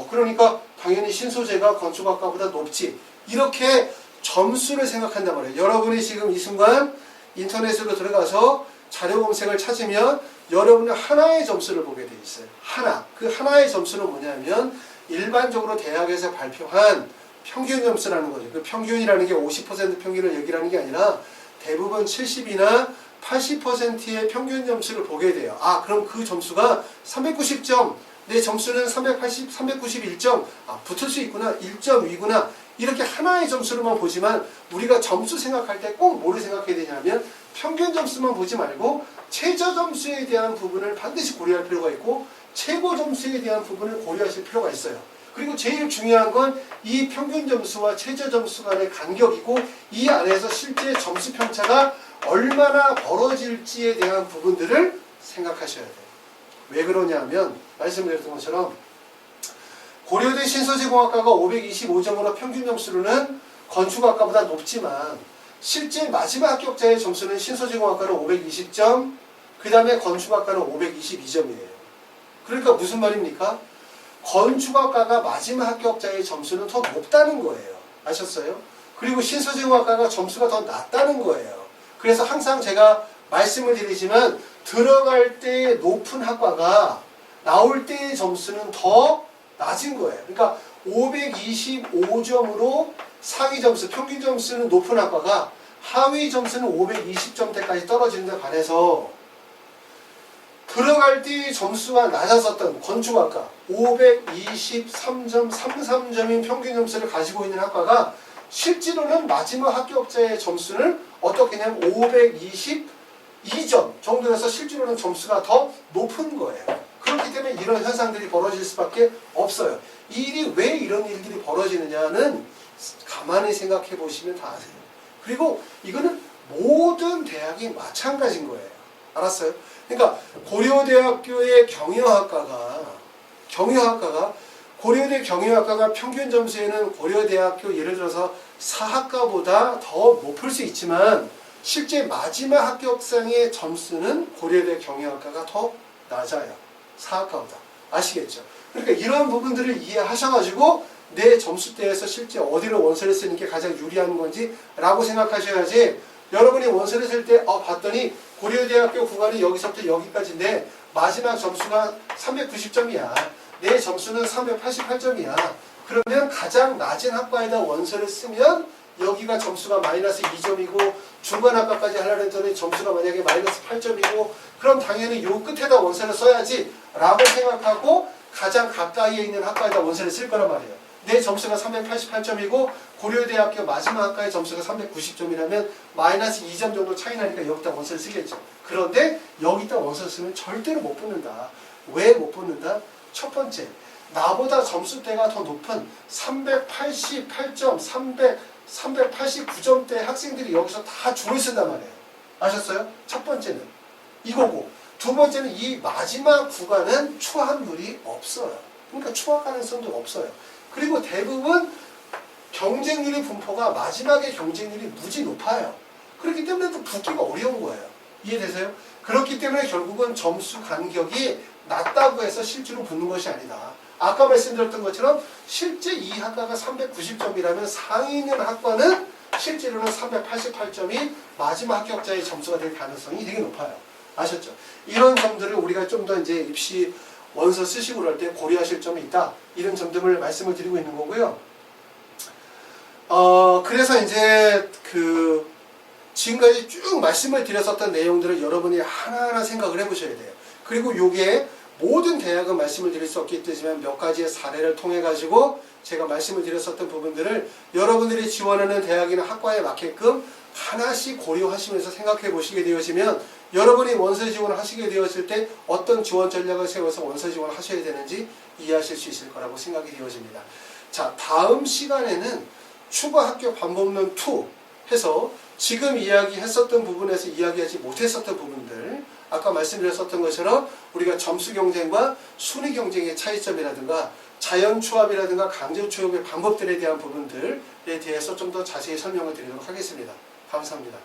그러니까 당연히 신소재가 건축학과보다 높지. 이렇게 점수를 생각한단 말이에요. 여러분이 지금 이 순간 인터넷으로 들어가서 자료 검색을 찾으면 여러분은 하나의 점수를 보게 돼 있어요. 하나. 그 하나의 점수는 뭐냐면 일반적으로 대학에서 발표한 평균 점수라는 거죠. 그 평균이라는 게 50% 평균을 얘기하는 게 아니라 대부분 70이나 80%의 평균 점수를 보게 돼요. 아, 그럼 그 점수가 390점, 내 점수는 380, 391점, 아, 붙을 수 있구나, 1점 위구나, 이렇게 하나의 점수로만 보지만 우리가 점수 생각할 때 꼭 뭐를 생각해야 되냐면 평균 점수만 보지 말고 최저 점수에 대한 부분을 반드시 고려할 필요가 있고 최고 점수에 대한 부분을 고려하실 필요가 있어요. 그리고 제일 중요한 건 이 평균 점수와 최저 점수 간의 간격이고 이 안에서 실제 점수 편차가 얼마나 벌어질지에 대한 부분들을 생각하셔야 돼요. 왜 그러냐면 말씀드렸던 것처럼 고려대 신소재공학과가 525점으로 평균 점수로는 건축학과보다 높지만 실제 마지막 합격자의 점수는 신소재공학과는 520점, 그 다음에 건축학과는 522점이에요. 그러니까 무슨 말입니까? 건축학과가 마지막 합격자의 점수는 더 높다는 거예요. 아셨어요? 그리고 신소재공학과가 점수가 더 낮다는 거예요. 그래서 항상 제가 말씀을 드리지만 들어갈 때 높은 학과가 나올 때의 점수는 더 낮은 거예요. 그러니까 525점으로 상위 점수, 평균 점수는 높은 학과가 하위 점수는 520점대까지 떨어지는 데 반해서 들어갈 때 점수가 낮았었던 건축학과 523.33점인 평균 점수를 가지고 있는 학과가 실제로는 마지막 합격자의 점수는 어떻게 냐면 522점 정도여서 실제로는 점수가 더 높은 거예요. 그렇기 때문에 이런 현상들이 벌어질 수밖에 없어요. 이 일이 왜 이런 일들이 벌어지느냐는 가만히 생각해 보시면 다 아세요. 그리고 이거는 모든 대학이 마찬가지인 거예요. 알았어요? 그러니까 고려대학교의 경영학과가 고려대 경영학과가 평균 점수에는 고려대학교 예를 들어서 사학과보다 더 높을 수 있지만 실제 마지막 합격상의 점수는 고려대 경영학과가 더 낮아요. 사학과보다. 아시겠죠? 그러니까 이런 부분들을 이해하셔가지고 내 점수대에서 실제 어디로 원서를 쓰는 게 가장 유리한 건지 라고 생각하셔야지 여러분이 원서를 쓸 때 봤더니 고려대학교 구간이 여기서부터 여기까지인데 마지막 점수가 390점이야. 내 점수는 388점이야. 그러면 가장 낮은 학과에다 원서를 쓰면 여기가 점수가 마이너스 2점이고 중간학과까지 하려고 했더니 점수가 만약에 마이너스 8점이고 그럼 당연히 요 끝에다 원서를 써야지 라고 생각하고 가장 가까이에 있는 학과에다 원서를 쓸 거란 말이에요. 내 점수가 388점이고 고려대학교 마지막 학과의 점수가 390점이라면 마이너스 2점 정도 차이 나니까 여기다 원서를 쓰겠죠. 그런데 여기다 원서를 쓰면 절대로 못 붙는다. 왜 못 붙는다? 첫 번째, 나보다 점수대가 더 높은 388점, 389점대 학생들이 여기서 다 줄을 쓴단 말이에요. 아셨어요? 첫 번째는 이거고, 두 번째는 이 마지막 구간은 추합률이 없어요. 그러니까 추합 가능성도 없어요. 그리고 대부분 경쟁률의 분포가 마지막에 경쟁률이 무지 높아요. 그렇기 때문에 또 붙기가 어려운 거예요. 이해되세요? 그렇기 때문에 결국은 점수 간격이 낮다고 해서 실제로 붙는 것이 아니다. 아까 말씀드렸던 것처럼 실제 이 학과가 390점이라면 상위 있는 학과는 실제로는 388점이 마지막 합격자의 점수가 될 가능성이 되게 높아요. 아셨죠? 이런 점들을 우리가 좀 더 이제 입시 원서 쓰시고 그럴 때 고려하실 점이 있다. 이런 점들을 말씀을 드리고 있는 거고요. 그래서 이제 지금까지 쭉 말씀을 드렸었던 내용들을 여러분이 하나하나 생각을 해보셔야 돼요. 그리고 요게 모든 대학은 말씀을 드릴 수 없겠지만 몇 가지의 사례를 통해 가지고 제가 말씀을 드렸었던 부분들을 여러분들이 지원하는 대학이나 학과에 맞게끔 하나씩 고려하시면서 생각해 보시게 되어지면 여러분이 원서 지원을 하시게 되었을 때 어떤 지원 전략을 세워서 원서 지원을 하셔야 되는지 이해하실 수 있을 거라고 생각이 되어집니다. 자, 다음 시간에는 추가 합격 방법론 2 해서 지금 이야기했었던 부분에서 이야기하지 못했었던 부분들, 아까 말씀드렸었던 것처럼 우리가 점수 경쟁과 순위 경쟁의 차이점이라든가 자연 추합이라든가 강제 추합의 방법들에 대한 부분들에 대해서 좀 더 자세히 설명을 드리도록 하겠습니다. 감사합니다.